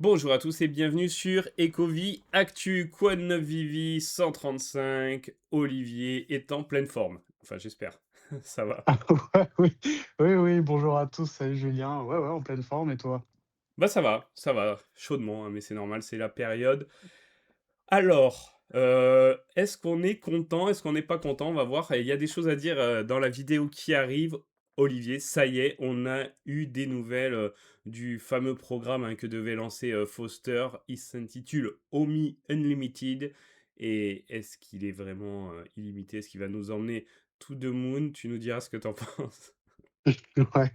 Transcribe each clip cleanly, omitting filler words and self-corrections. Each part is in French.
Bonjour à tous et bienvenue sur Ecovie Actu. Quoi de neuf Vivi 135. Olivier est en pleine forme. Enfin, j'espère. Ça va. Ouais, oui, oui, oui, bonjour à tous, salut Julien. Ouais, ouais, en pleine forme et toi? Bah ça va, chaudement, hein, mais c'est normal, c'est la période. Alors, est-ce qu'on est content? Est-ce qu'on n'est pas content? On va voir. Et il y a des choses à dire dans la vidéo qui arrive. Olivier, ça y est, on a eu des nouvelles du fameux programme hein, que devait lancer Foster. Il s'intitule Omi Unlimited. Et est-ce qu'il est vraiment illimité? Est-ce qu'il va nous emmener to the moon? Tu nous diras ce que t'en penses. Ouais,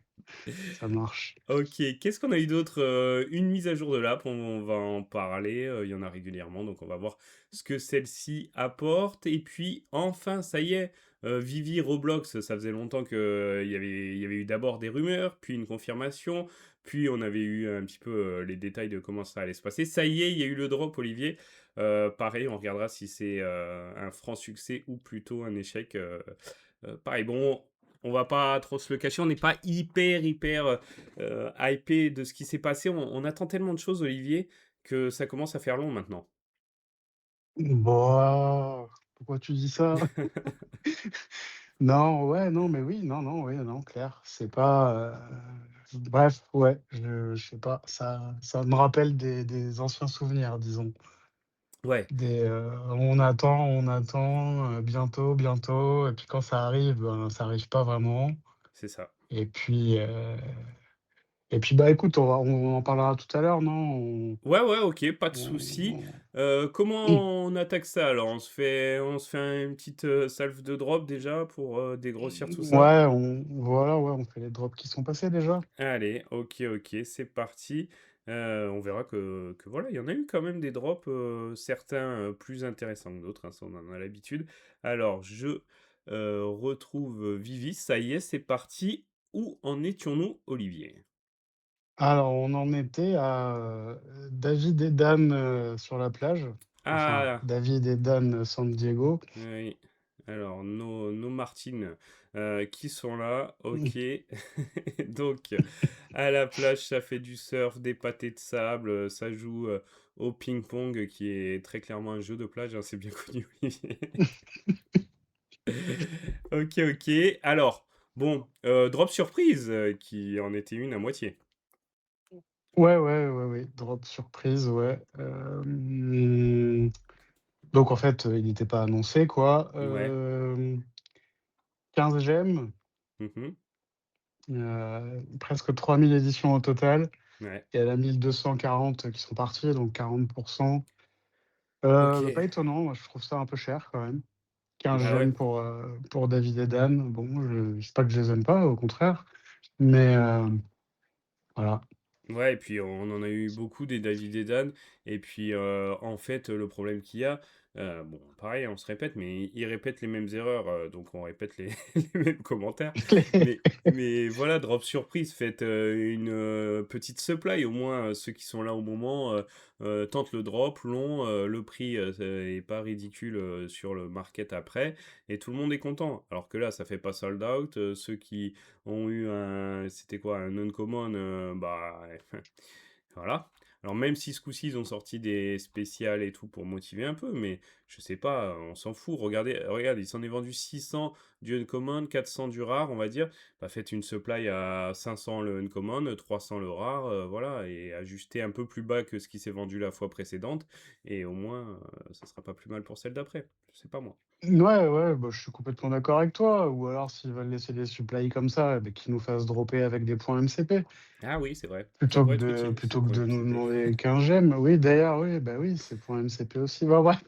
ça marche. OK, qu'est-ce qu'on a eu d'autre? Une mise à jour de l'app, on va en parler, il y en a régulièrement, donc on va voir ce que celle-ci apporte et puis enfin, ça y est, Vivi Roblox, ça faisait longtemps qu'il y avait eu d'abord des rumeurs, puis une confirmation, puis on avait eu un petit peu, les détails de comment ça allait se passer. Ça y est, il y a eu le drop, Olivier. Pareil, on regardera si c'est, un franc succès ou plutôt un échec, pareil, bon, on va pas trop se le cacher, on n'est pas hyper, hypé de ce qui s'est passé. On attend tellement de choses, Olivier, que ça commence à faire long maintenant. Bah, pourquoi tu dis ça? Non, ouais, non, mais oui, non, non, oui, non, clair. C'est pas, bref, ouais, je sais pas, ça me rappelle des anciens souvenirs, disons. Ouais, On attend, bientôt, bientôt et puis quand ça arrive, ben, ça arrive pas vraiment c'est ça. et puis, heu bah, écoute, on en parlera tout à l'heure, non? Ouais, ouais, OK, pas de souci. On Mmh. Comment on attaque ça alors? On se fait une petite, salve de drop déjà pour, dégrossir tout ça? Ouais, voilà, ouais, on fait les drops qui sont passés déjà. Allez, OK, c'est parti. On verra que voilà, il y en a eu quand même des drops, certains, plus intéressants que d'autres, hein, ça on en a l'habitude. Alors retrouve, Vivi, ça y est, c'est parti. Où en étions-nous, Olivier? Alors, on en était à, David et Dan, sur la plage. Enfin, Ah! David et Dan, San Diego. Oui, alors nos Martines, qui sont là, Mmh. OK. Donc à la plage, ça fait du surf, des pâtés de sable, ça joue, au ping-pong, qui est très clairement un jeu de plage, hein, c'est bien connu, Olivier. OK. Alors, bon, drop surprise, qui en était une à moitié. Ouais, ouais, ouais, ouais, drop surprise, ouais. Donc en fait, il n'était pas annoncé quoi. Ouais. 15 gemmes, Mmh. presque 3000 éditions au total. Ouais. Il y en a 1240 qui sont partis, donc 40. Bah, OK. pas étonnant, moi je trouve ça un peu cher quand même. 15 Bah, ouais. gemmes pour David et Dan. Bon, je sais pas que je les aime pas, au contraire, mais voilà. Ouais et puis on en a eu beaucoup des David et Dan et puis, en fait, le problème qu'il y a, bon pareil, on se répète, mais ils répètent les mêmes erreurs, donc on répète les les mêmes commentaires. Mais voilà, drop surprise, faites, une, petite supply au moins, ceux qui sont là au moment, tentent le drop, l'ont, le prix, est pas ridicule, sur le market après et tout le monde est content. Alors que là, ça fait pas sold out, ceux qui ont eu un c'était quoi? Un uncommon, bah, voilà. Alors même si ce coup-ci, ils ont sorti des spéciales et tout pour motiver un peu, mais je sais pas, on s'en fout. Regarde, il s'en est vendu 600 du uncommon, 400 du rare, on va dire. Bah, faites une supply à 500 le uncommon, 300 le rare, voilà et ajustez un peu plus bas que ce qui s'est vendu la fois précédente et au moins, ça sera pas plus mal pour celle d'après. Je sais pas moi. Ouais, ouais, bah, je suis complètement d'accord avec toi. Ou alors s'ils veulent laisser des supplies comme ça, eh beh, qu'ils nous fassent dropper avec des points MCP, Ah oui, c'est vrai, ça plutôt que pourrait être de utile, ces plutôt que points de nous MCP. demander 15 gemmes. Oui, d'ailleurs, oui, bah, oui, c'est points MCP aussi. Bah, bref,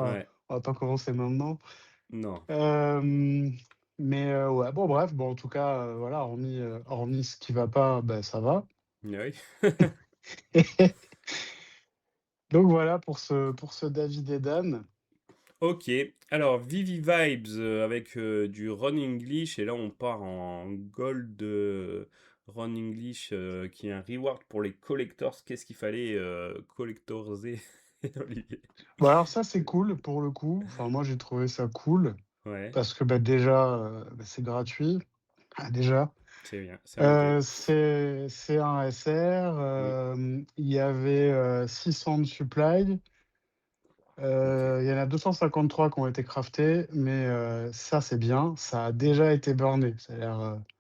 Ouais, on va pas commencer maintenant. non. Hem, mais ouais, bon bref, bon en tout cas, voilà, hormis ce qui va pas, bah, ça va. Oui. Donc voilà pour ce David et Dan. OK. Alors Vivi Vibes, avec, du Ron English et là on part en gold, Ron English, qui est un reward pour les collectors. Qu'est-ce qu'il fallait, collectorser, Olivier? Bah, alors ça, c'est cool pour le coup. Enfin moi, j'ai trouvé ça cool Ouais. parce que, bah, déjà, bah, c'est gratuit, déjà. C'est bien, c'est à noter. C'est un SR, Mmh, il y avait, 600 de supply, OK. il y en a 253 qui ont été craftés, mais ça, c'est bien, ça a déjà été burné.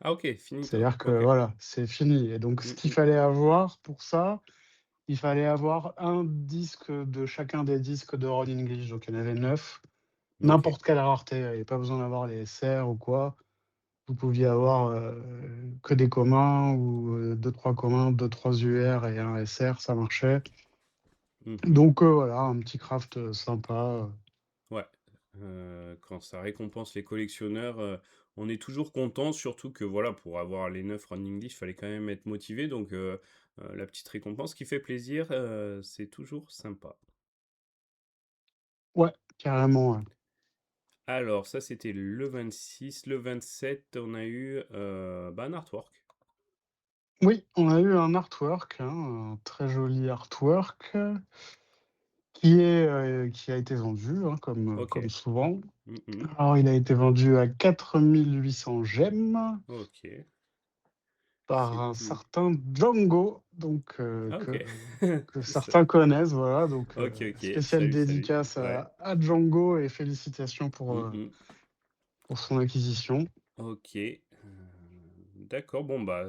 Ah OK, finito. C'est-à-dire que OK. voilà, c'est fini et donc ce Mmh qu'il mh. fallait avoir pour ça, il fallait avoir un disque de chacun des disques de Ronin English, donc il y en avait 9, OK. n'importe quelle rareté, il y avait pas besoin d'avoir les SR ou quoi. Vous pouviez avoir, que des communs ou 2-3 communs, 2-3 UR et un SR, ça marchait. Mmh. Donc voilà, un petit craft, sympa. Ouais, quand ça récompense les collectionneurs, on est toujours content, surtout que voilà, pour avoir les 9 running list, il fallait quand même être motivé, donc la petite récompense qui fait plaisir, c'est toujours sympa. Ouais, carrément, ouais. Alors ça, c'était le 26. Le 27, on a eu, bah, un artwork. Oui, on a eu un artwork, hein, un très joli artwork, qui a été vendu, hein, comme OK. souvent. Mmh. Alors il a été vendu à 4 800 gemmes OK. par C'est un tout. certain Django, donc Ah OK. que Ça certains connaissent, voilà, donc OK, OK. spéciale Salut, salut. dédicace Ouais. à Django et félicitations Mmh. pour son acquisition. OK, d'accord, bon, bah,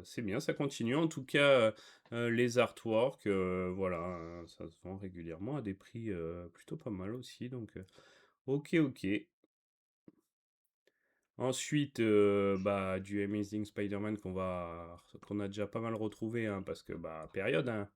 c'est bien, ça continue. En tout cas, les artworks, voilà, ça se vend régulièrement à des prix, plutôt pas mal aussi, donc OK, OK. Ensuite, bah, du Amazing Spider-Man qu'on a déjà pas mal retrouvé, hein, parce que, bah, période, hein,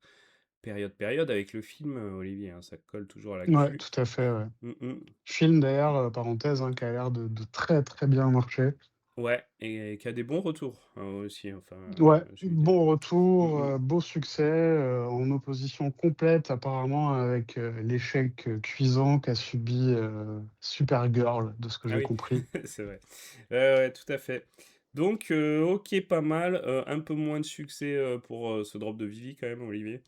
période avec le film, Olivier, hein, ça colle toujours à Ouais, l'actu. tout à fait, ouais. Mmh mh. Film d'ailleurs, parenthèse, hein, qui a l'air de très, très bien marcher. Ouais et qui a des bons retours, aussi, enfin, Ouais, jeux vidéo. bon retour, Mmh. beau succès, en opposition complète apparemment avec, l'échec, cuisant qu'a subi, Supergirl, de ce que Ah j'ai oui, compris. c'est vrai. Ouais, ouais, tout à fait. Donc, OK, pas mal, un peu moins de succès, pour, ce drop de Vivi quand même, Olivier?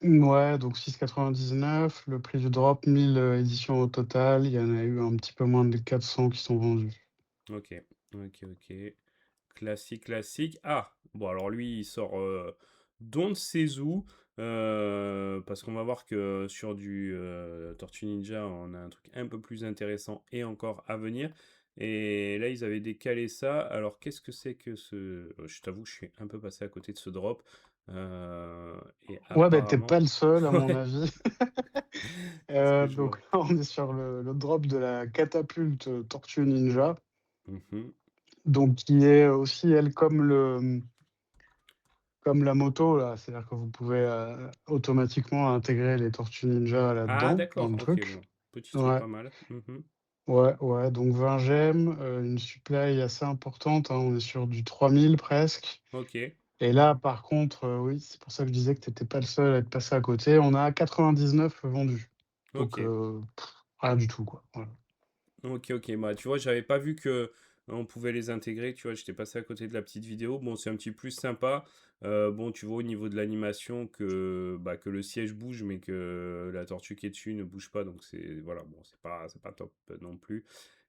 Ouais, donc 6,99, le prix du drop, 1000 éditions au total, il y en a eu un petit peu moins de 400 qui sont vendues. OK. OK, OK. Classique, classique. Ah! Bon alors lui, il sort, d'on ne sait où, parce qu'on va voir que sur du, Tortue Ninja, on a un truc un peu plus intéressant et encore à venir et là, ils avaient décalé ça. Alors qu'est-ce que c'est que ce je t'avoue, je suis un peu passé à côté de ce drop, et Ouais, bah, tu pas apparemment le seul à mon ouais, avis. ce que je Donc vois. là, on est sur le drop de la catapulte, Tortue Ninja, Mmh. donc qui est aussi elle comme la moto là, c'est-à-dire que vous pouvez, automatiquement intégrer les Tortues Ninja Ah là-dedans, dans d'accord, le OK, truc. bon, petit truc Ouais, pas mal. Mmh. ouais, ouais, donc 20 gemmes, une supply assez importante, hein, on est sur du 3000 presque. OK, Et là, par contre, oui, c'est pour ça que je disais que tu étais pas le seul à être passé à côté. On a 99 vendus, donc OK. rien du tout, quoi. Voilà. OK, OK. Bah, tu vois, j'avais pas vu que on pouvait les intégrer, tu vois? J'étais passé à côté de la petite vidéo. Bon, c'est un petit plus sympa. Bon, tu vois au niveau de l'animation que, bah, que le siège bouge, mais que la tortue qui est dessus ne bouge pas, donc c'est voilà, bon, c'est pas top, non plus.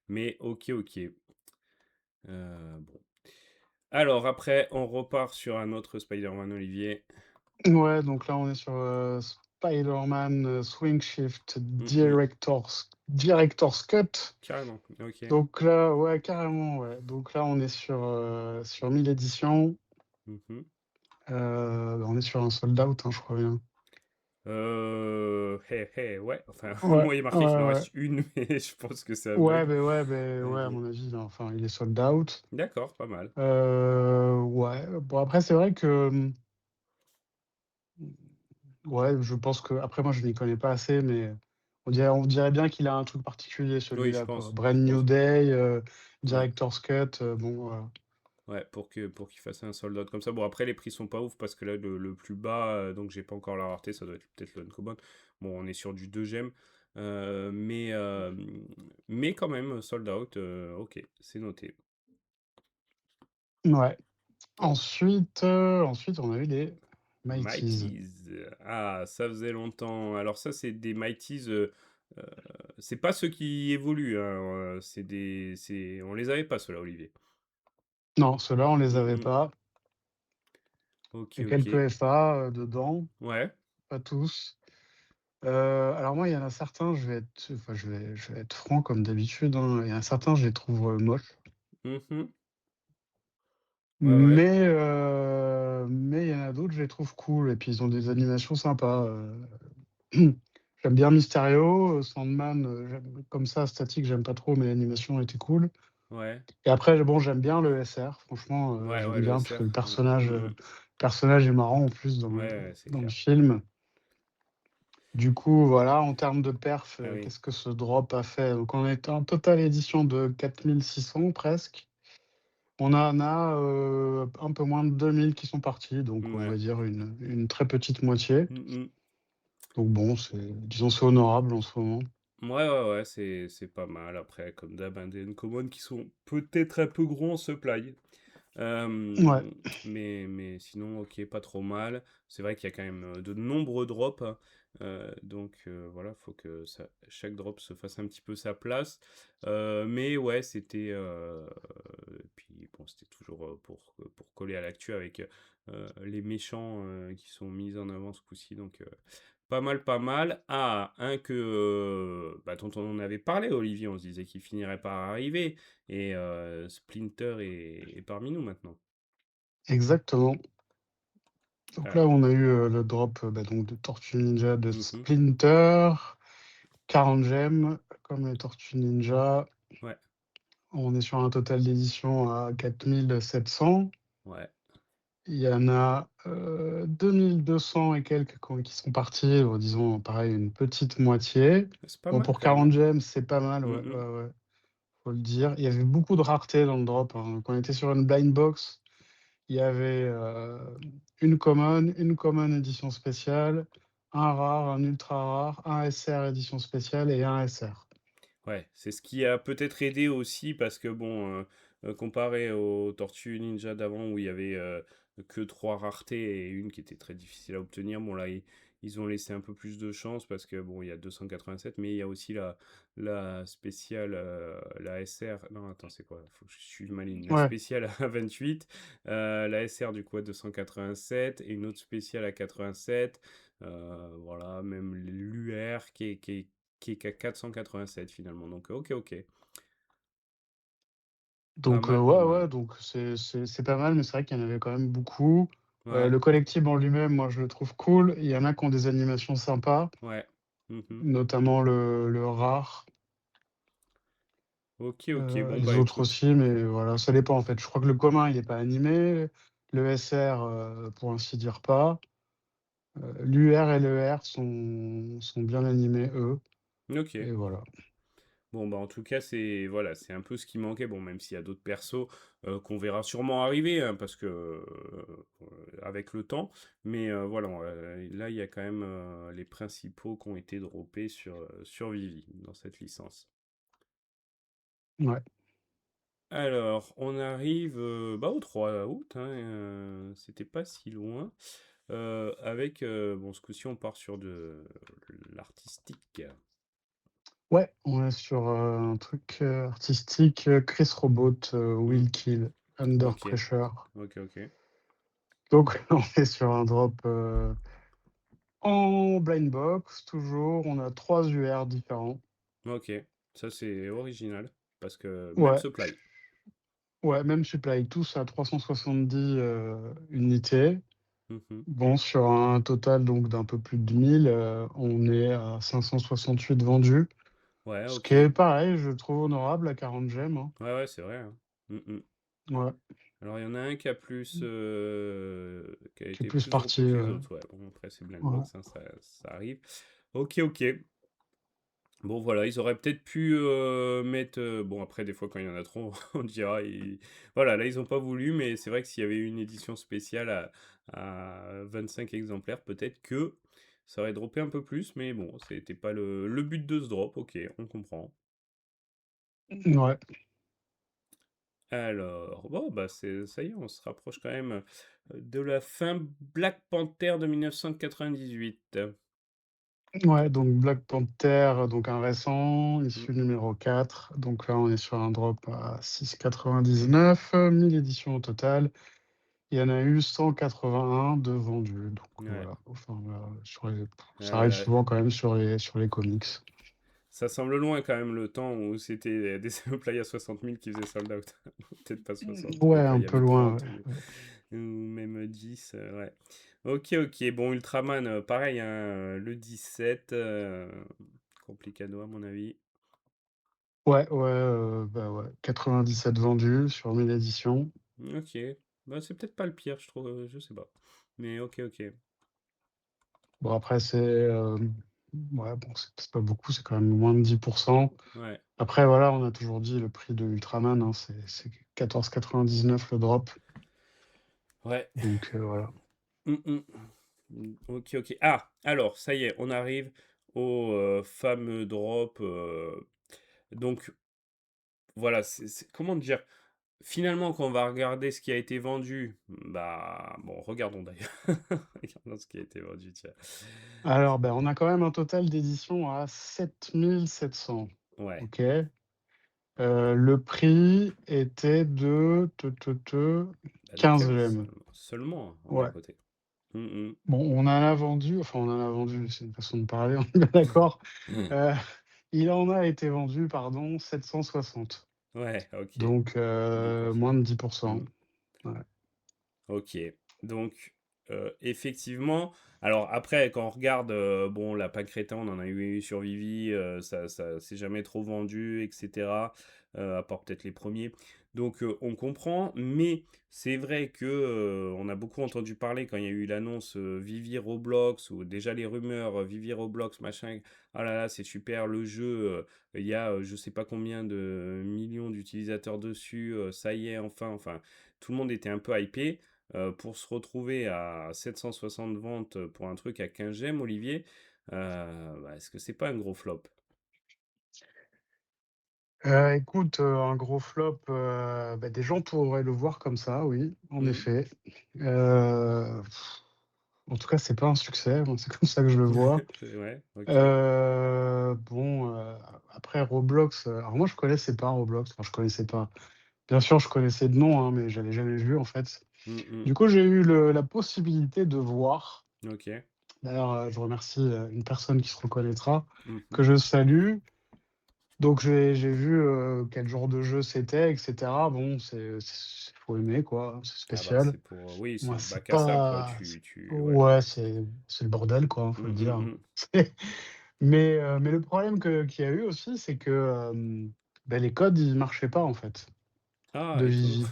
Mais OK, OK. Bon. Alors après, on repart sur un autre Spider-Man, Olivier. Ouais, donc là, on est sur, Spider-Man, Swing Shift Mmh. Director's Cut. Carrément. OK. Donc là, ouais, carrément, ouais. Donc là, on est sur 1000 éditions. Mmh. On est sur un sold out, hein, je crois bien. Ouais, enfin, Ouais, moi, il est ouais, marqué qu'il en ouais. reste une, mais je pense que c'est un Ouais, bug. beh, ouais, beh, ouais, à OK. mon avis, là, enfin, il est sold out. D'accord, pas mal. Ouais, bon après c'est vrai que, ouais, je pense que après moi je n'y connais pas assez, mais on dirait bien qu'il a un truc particulier Oui, je celui-là, quoi. pense, Brand je New pense. Day, Ouais, Director's Cut, bon, voilà. ouais, pour qu'il fasse un sold out comme ça. Bon, après, les prix sont pas ouf parce que là, le plus bas, donc j'ai pas encore la rareté, ça doit être peut-être le Uncommon. Bon, on est sur du 2 gemmes, mais quand même, sold out, OK, c'est noté. Ouais. Ensuite, on a eu les Mighties. Mighties. Ah, ça faisait longtemps. Alors ça, c'est des Mighties, heu, c'est pas ceux qui évoluent, hein, c'est on les avait pas ceux-là, Olivier. Non, ceux-là, on les Mmh avait mh. pas. Il OK, y a OK. quelques FA, dedans, Ouais. pas tous. Alors moi, il y en a certains, je vais être franc comme d'habitude, hein, il y en a certains, je les trouve, moches. Mmh mh. Ouais, ouais. Mais il y en a d'autres, je les trouve cool et puis ils ont des animations sympas, j'aime bien Mysterio, Sandman, j'aime comme ça statique, j'aime pas trop, mais l'animation était cool Ouais. et après bon, j'aime bien le SR, franchement, Ouais, j'aime ouais, le bien parce que SR. Mmh mh. le personnage est marrant en plus Ouais, c'est dans le clair. film. Du coup, voilà, en termes de perf, Ah oui. qu'est-ce que ce drop a fait? Donc on est en totale édition de 4 600 presque. On en a, un peu moins de 2 000 qui sont partis, donc on Mouais. va dire une très petite moitié. Mmh mh. Donc bon, c'est honorable en ce moment. Ouais, ouais, ouais, c'est pas mal. Après, comme d'hab, hein, des uncommon qui sont peut-être un peu gros en supply. Ouais, Mais sinon, OK, pas trop mal. C'est vrai qu'il y a quand même, de nombreux drops, hein, donc voilà, faut que ça chaque drop se fasse un petit peu sa place. Mais ouais, c'était, puis bon, c'était toujours, pour coller à l'actu avec, les méchants, qui sont mis en avant ce coup-ci, donc pas mal, pas mal. Ah, un que, bah, dont on avait parlé, Olivier, on se disait qu'il finirait par arriver et Splinter est parmi nous maintenant. exactement. Donc là, Alors, on a eu, le drop, bah, donc de Tortue Ninja de mmh, Splinter, 40 gemmes comme les Tortues Ninja. ouais, On est sur un total d'édition à 4 700. ouais, Il y en a, 2 200 et quelques qui sont partis, disons pareil une petite moitié. c'est pas Bon mal pour quand même, hein. 40 gemmes, c'est pas mal, ouais, Mmh. ouais, ouais, faut le dire. Il y avait beaucoup de raretés dans le drop, hein. Quand on était sur une blind box, il y avait, une common édition spéciale, un rare, un ultra rare, un SR édition spéciale et un SR. Ouais, c'est ce qui a peut-être aidé aussi parce que bon, comparé aux Tortues Ninja d'avant où il y avait, que 3 raretés et une qui était très difficile à obtenir, bon là, ils ont laissé un peu plus de chance parce que bon, il y a 287 mais il y a aussi la spéciale, la SR non attends, c'est quoi? Faut que je suive ma ligne. La Ouais, spéciale à 28, la SR du coup à 287 et une autre spéciale à 87, voilà, même l'UR qui est qu'à 487 finalement. Donc, ok, ok. Pas donc mal, pas ouais, mal. ouais, donc c'est pas mal, mais c'est vrai qu'il y en avait quand même beaucoup. Ouais, Le collectible en lui-même, moi, je le trouve cool. Il y en a qui ont des animations sympas. ouais. Mhm. Notamment le rare, Ok, ok. Bon, les bah autres écoute. aussi, mais voilà, ça dépend en fait. Je crois que le commun, il est pas animé, le SR, pour ainsi dire pas. L'UR et le R sont bien animés, eux Ok. et voilà. Bon, bah en tout cas, c'est voilà, c'est un peu ce qui manquait. Bon, même s'il y a d'autres persos qu'on verra sûrement arriver, hein, parce que avec le temps. Mais voilà, là, il y a quand même les principaux qui ont été droppés sur Vivi dans cette licence. Ouais. Alors, on arrive bah, au 3 août, hein, c'était pas si loin. Avec, bon, ce coup-ci, on part sur de l'artistique. Ouais, on est sur, un truc, artistique, Chris Robot, Hmm, Will Kill, Under ok, Pressure. ok, ok. Donc on est sur un drop, en blind box toujours. On a 3 UR différents. Ok, ça c'est original, parce que même Ouais. supply. Ouais, même supply, tous à 370, unités. Mhm. Bon, sur un total donc d'un peu plus de 1000, on est à 568 vendus. Ouais, Ce ok. qui est pareil, je trouve honorable à 40 gemmes, hein. Ouais, ouais, c'est vrai, hein. Mhm. Ouais, Alors, il y en a un qui a qui est été plus plus parti, droppé que les autres. Ouais, bon, après, c'est Black ouais. Box, hein, ça arrive. Ok, ok. Bon voilà, ils auraient peut-être pu mettre. Bon après des fois quand il y en a trop, on dira. Voilà, là ils ont pas voulu, mais c'est vrai que s'il y avait eu une édition spéciale à 25 exemplaires, peut-être que ça aurait droppé un peu plus, mais bon, c'était pas le but de ce drop, ok, on comprend. Ouais. Alors, bon bah ça y est, on se rapproche quand même de la fin Black Panther de 1998. Ouais, donc Black Panther, donc un récent, Mmh. issu numéro 4. Donc là, on est sur un drop à 6,99, 1000 éditions au total. Il y en a eu 181 de vendus, donc Ouais. voilà, enfin, sur les ça arrive Heu, souvent quand même sur les comics. Ça semble loin quand même le temps où c'était des Xenoplays à 60 000 qui faisaient sold out. Peut-être pas 60, Ouais, mais quand un il y peu avait loin, 30 ouais, ou ouais. même 10, ouais. OK, OK. Bon, Ultraman, pareil, hein, le 17, complicado à mon avis. Ouais, ouais, bah, ouais, 97 vendus sur 1000 éditions. OK. Bah, c'est peut-être pas le pire, je trouve, je sais pas. Mais OK, OK. Bon après ouais, bon, c'est pas beaucoup, c'est quand même moins de 10. Ouais. Après voilà, on a toujours dit le prix de Ultraman, hein, c'est 14,99 le drop, Ouais. donc voilà. Mmh mh. OK, OK. Ah! Alors, ça y est, on arrive au, fameux drop, donc voilà, c'est comment dire? Finalement, quand on va regarder ce qui a été vendu, bah, bon, regardons d'ailleurs. Regardons ce qui a été vendu, tiens. Alors, ben, on a quand même un total d'éditions à 7 700. Ouais, OK. Le prix était de 15 de gemmes. seulement, hein, on est à Ouais. côté. Mmh Bon, on en a vendu, enfin on en a vendu, c'est une façon de parler, on est bien d'accord. mh. Heu, il en a été vendu, pardon, 760. Ouais, OK. Donc dix pour moins cent. de 10. Mmh. Ouais. OK. Donc, effectivement, alors après quand on regarde, bon la Pancrétin, on en a eu sur Vivi, ça s'est jamais trop vendu et cetera, à part peut-être les premiers. Donc, on comprend, mais c'est vrai que, on a beaucoup entendu parler quand il y a eu l'annonce, Vivi Roblox ou déjà les rumeurs, Vivi Roblox machin. «Ah là là, c'est super le jeu, il y a, je sais pas combien de millions d'utilisateurs dessus, ça y est enfin, tout le monde était un peu hypé. Pour se retrouver à 760 ventes pour un truc à 15 gemmes, Olivier, bah, est-ce que c'est pas un gros flop? Écoute, un gros flop, bah, des gens pourraient le voir comme ça, oui, en Mmh. effet. Heu, En tout cas, c'est pas un succès, moi, c'est comme ça que je le vois. Ouais, OK. Bon, après Roblox, alors moi je connaissais pas Roblox, enfin je connaissais pas. Bien sûr, je connaissais de nom, hein, mais j'avais jamais vu en fait. Mmh mh. Du coup, j'ai eu la possibilité de voir. OK. D'ailleurs, je remercie, une personne qui se reconnaîtra, Mmh mh. que je salue. Donc j'ai vu, quel genre de jeu c'était et cetera. Bon, faut aimer quoi, c'est Ah bah, spécial. c'est pour, oui, c'est Moi, le c'est bac à sable, quoi. pas Tu ouais. ouais, c'est le bordel quoi, hein, faut le Mmh, dire, mmh hein. mh. C'est mais le problème qu'il y a eu aussi, c'est que, bah, les codes, ils marchaient pas en fait, Ah, de étonnant. Vivi.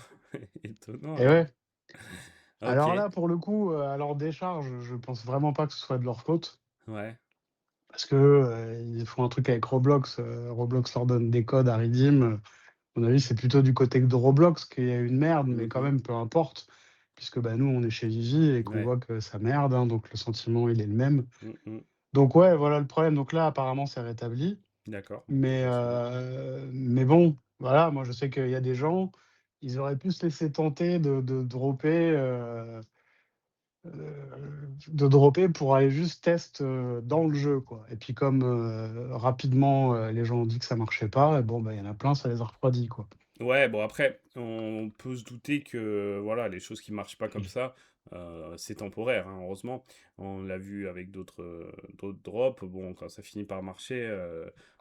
Étonnant Et alors. ouais. Alors OK. là, pour le coup, à leur décharge, je pense vraiment pas que ce soit de leur faute Ouais. parce que, ils font un truc avec Roblox, Roblox leur donne des codes à redeem, à mon avis, c'est plutôt du côté de Roblox qu'il y a une merde, mais Mmh quand mh. même, peu importe, puisque, bah, nous, on est chez Vivi et qu'on Ouais. voit que ça merde, hein, donc le sentiment, il est le même. Mmh mh. Donc ouais, voilà le problème. Donc là, apparemment, c'est rétabli, D'accord. Bon, c'est bien. mais bon, voilà, moi, je sais qu'il y a des gens, ils auraient pu se laisser tenter de dropper pour aller juste test, dans le jeu, quoi et puis comme, rapidement, les gens ont dit que ça marchait pas et bon, bah, il y en a plein, ça les a refroidis, quoi. Ouais, bon après, on peut se douter que voilà, les choses qui marchent pas comme ça, c'est temporaire, hein, heureusement. On l'a vu avec d'autres drops. Bon, quand ça finit par marcher,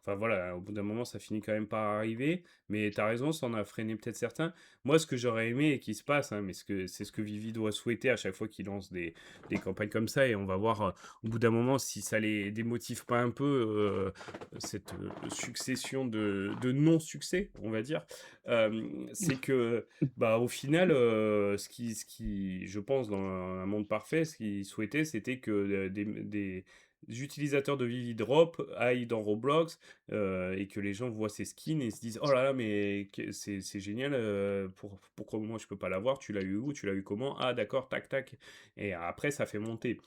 enfin voilà, au bout d'un moment, ça finit quand même par arriver. Mais tu as raison, ça en a freiné peut-être certains. Moi, ce que j'aurais aimé et qui se passe, hein, mais c'est ce que Vivi doit souhaiter à chaque fois qu'il lance des campagnes comme ça, et on va voir au bout d'un moment si ça les démotive pas un peu, cette succession de non-succès, on va dire. C'est que, bah, au final, ce qui, je pense, dans un monde parfait, ce qu'ils souhaitaient, c'était que, des utilisateurs de Vivi Drop aillent dans Roblox, et que les gens voient ces skins et se disent: «Oh là là, mais c'est génial, pourquoi moi je peux pas l'avoir? Tu l'as eu où? Tu l'as eu comment? Ah d'accord, tac, tac», et après ça fait monter.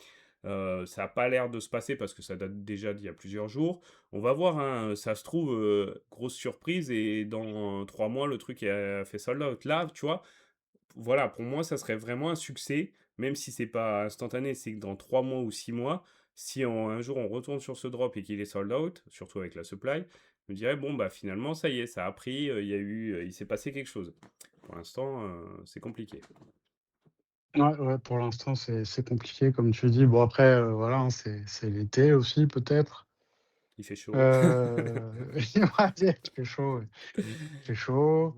Ça a pas l'air de se passer parce que ça date déjà d'il y a plusieurs jours. On va voir, hein, ça se trouve, grosse surprise et dans 3 mois, le truc a fait sold out. Là, tu vois? Voilà, pour moi, ça serait vraiment un succès, même si c'est pas instantané, c'est que dans 3 mois ou 6 mois, Si un jour on retourne sur ce drop et qu'il est sold out, surtout avec la supply, je me dirais, bon, bah finalement, ça y est, ça a pris, il s'est passé quelque chose. Pour l'instant, c'est compliqué. Ouais, ouais, pour l'instant, c'est compliqué comme tu dis. Bon après, voilà, hein, c'est l'été aussi peut-être. Il fait chaud. Ouais, il fait chaud, ouais. Il fait chaud.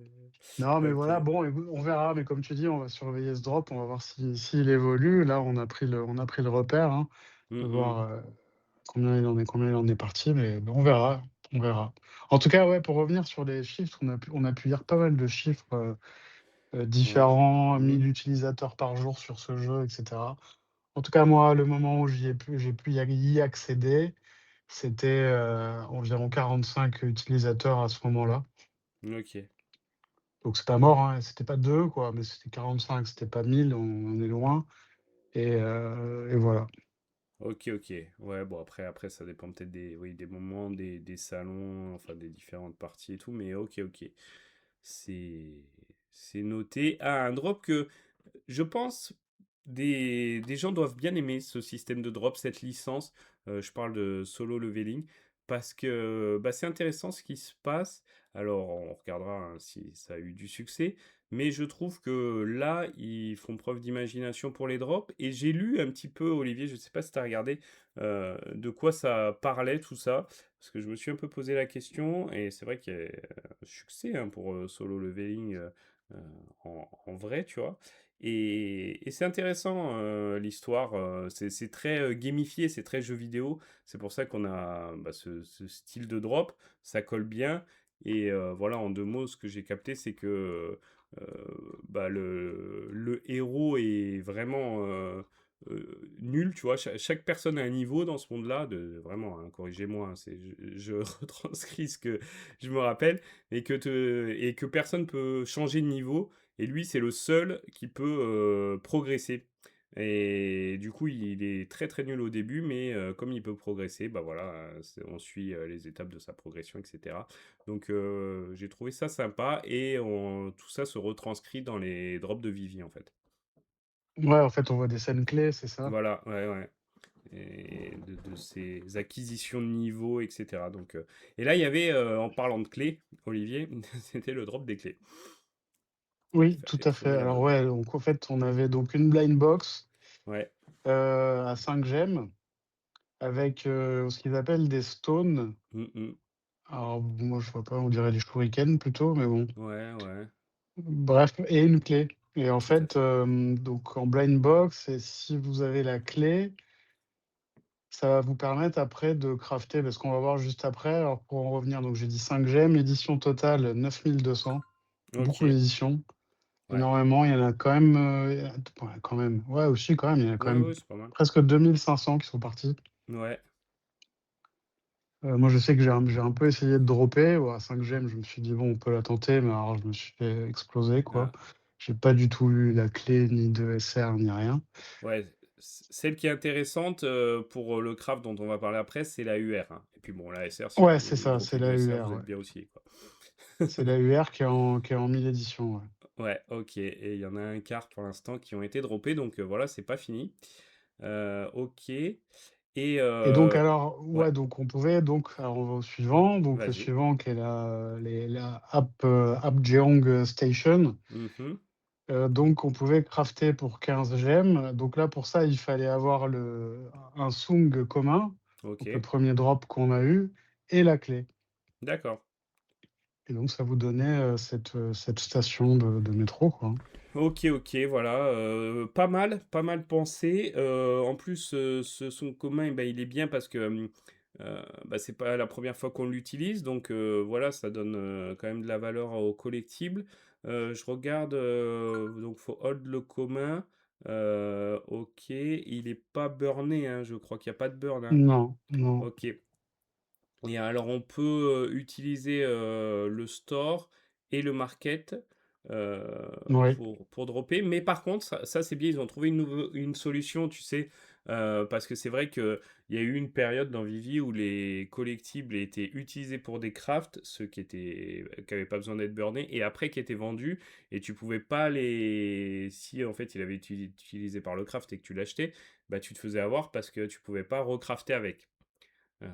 Non, mais voilà, Ok. bon, écoute, on verra, mais comme tu dis, on va surveiller ce drop, on va voir si s'il évolue. Là, on a pris le repère, hein, de Mhm. voir, combien il en est parti, mais on verra, on verra. En tout cas, ouais, pour revenir sur les chiffres, on a pu lire pas mal de chiffres, Ouais. différents, Mhm. 1 000 utilisateurs par jour sur ce jeu et cetera. En tout cas, moi, le moment où j'ai pu y accéder, c'était, environ 45 utilisateurs à ce moment-là. Ok. Donc c'est pas mort, hein, c'était pas 2 quoi, mais c'était 45, c'était pas 1000, on est loin et voilà. Ok, ok. Ouais, bon, après, ça dépend peut-être oui, des moments, des salons, enfin, des différentes parties et tout, mais ok, ok. C'est, c'est noté. Ah, un drop que je pense des gens doivent bien aimer ce système de drop, cette licence. Je parle de solo leveling parce que bah, c'est intéressant ce qui se passe. Alors, on regardera hein, si ça a eu du succès, mais je trouve que là, ils font preuve d'imagination pour les drops. Et j'ai lu un petit peu, Olivier, je ne sais pas si tu as regardé de quoi ça parlait tout ça, parce que je me suis un peu posé la question, et c'est vrai qu'il y a succès hein, pour solo leveling euh, en vrai, tu vois. Et c'est intéressant l'histoire, c'est très gamifié, c'est très jeu vidéo. C'est pour ça qu'on a bah, ce style de drop, ça colle bien. Et voilà, en 2 mots, ce que j'ai capté, c'est que bah, le héros est vraiment nul, tu vois. Chaque personne a un niveau dans ce monde-là, vraiment, hein, corrigez-moi, hein, je retranscris ce que je me rappelle, et que personne peut changer de niveau. Et lui, c'est le seul qui peut progresser. Et du coup, il est très très nul au début, mais comme il peut progresser, bah voilà, on suit les étapes de sa progression, etc. Donc j'ai trouvé ça sympa et tout ça se retranscrit dans les drops de Vivi en fait. Ouais, en fait, on voit des scènes clés, c'est ça? Voilà, ouais, ouais. Et de ses acquisitions de niveau, etc. Donc, et là, il y avait, en parlant de clés, Olivier, c'était le drop des clés. Oui, tout Il à fait. fallait la Alors bonne. ouais, donc en fait, on avait donc une blind box, Ouais. à 5 gemmes avec, ce qu'ils appellent des stones. Mhm. Alors moi, je vois pas, on dirait des shurikens plutôt, mais bon. Ouais, ouais, Bref et une clé et en tout à fait, fait. donc en blind box et si vous avez la clé, ça va vous permettre après de crafter parce qu'on va voir juste après. Alors pour en revenir, donc j'ai dit 5 gemmes, édition totale 9 200, beaucoup Ok. d'éditions, Ouais. énormément. Il y en a quand même, ouais quand même, ouais aussi quand même, il y en a quand Ouais, même ouais, c'est pas mal. presque 2 500 qui sont partis. Ouais. Moi je sais que j'ai un peu essayé de dropper, ouais, à 5 gemmes, je me suis dit: «Bon, on peut la tenter», mais alors je me suis fait exploser quoi. Ah. J'ai pas du tout eu la clé, ni de SR, ni rien. Ouais. Celle qui est intéressante pour le craft dont on va parler après, c'est la UR, hein. Et puis bon, la SR, si Ouais, c'est vous ça, c'est droppez du la SR, UR, vous ouais. êtes bien aussi, quoi. C'est la UR qui est en 1000 éditions, ouais. Ouais, ok. Et il y en a un quart pour l'instant qui ont été droppés, donc voilà, c'est pas fini. Ok. Et Et donc alors, ouais, ouais, donc on pouvait donc alors on va au suivant, donc le vas-y. suivant qui est la Apjeong Station. Mhm. Donc on pouvait crafter pour 15 gemmes. Donc là, pour ça, il fallait avoir un Sung commun, donc le Ok. premier drop qu'on a eu et la clé D'accord. et donc ça vous donnait, cette station de métro, quoi. Ok, ok, voilà, pas mal pensé. En plus, ce son commun, eh ben, il est bien parce que bah, c'est pas la première fois qu'on l'utilise, donc voilà, ça donne quand même de la valeur au collectible. Je regarde, donc faut hold le commun. Ok, il est pas burné, hein, je crois qu'il n'y a pas de burn, hein. Non, non. Ok. Et alors, on peut utiliser le store et le market. Oui. pour dropper. Mais par contre, ça c'est bien, ils ont trouvé une solution, tu sais? Parce que c'est vrai qu'il y a eu une période dans Vivi où les collectibles étaient utilisés pour des crafts, ceux qui avaient pas besoin d'être burnés et après qui étaient vendus et tu pouvais pas les si en fait il avait été utilisé par le craft et que tu l'achetais, bah, tu te faisais avoir parce que tu pouvais pas recrafter avec. Heu,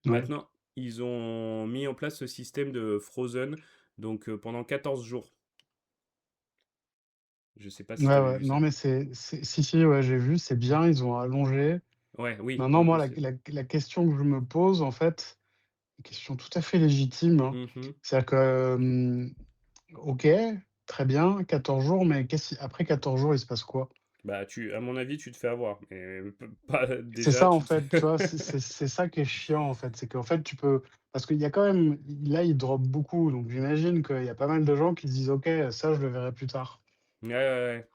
Ouais. Maintenant, ils ont mis en place ce système de frozen, donc pendant 14 jours. Je sais pas si tu Ouais, avais ouais. vu Non, ça? mais si, si, ouais, j'ai vu, c'est bien, ils ont allongé. Ouais, oui, Maintenant, en moi, plus, la question que je me pose, en fait, une question tout à fait légitime, hein. mmh. C'est-à-dire que, OK, très bien, 14 jours, mais qu'est-ce qui après 14 jours, il se passe quoi? Bah, à mon avis, tu te fais avoir, mais p pas C'est déjà, ça, en tu te fait, tu vois? fais C'est ça qui est chiant, en fait. C'est qu'en fait, tu peux parce qu'il y a quand même là, ils dropent beaucoup, donc j'imagine qu'il y a pas mal de gens qui se disent: «OK, ça, je le verrai plus tard». ouais, ouais, ouais.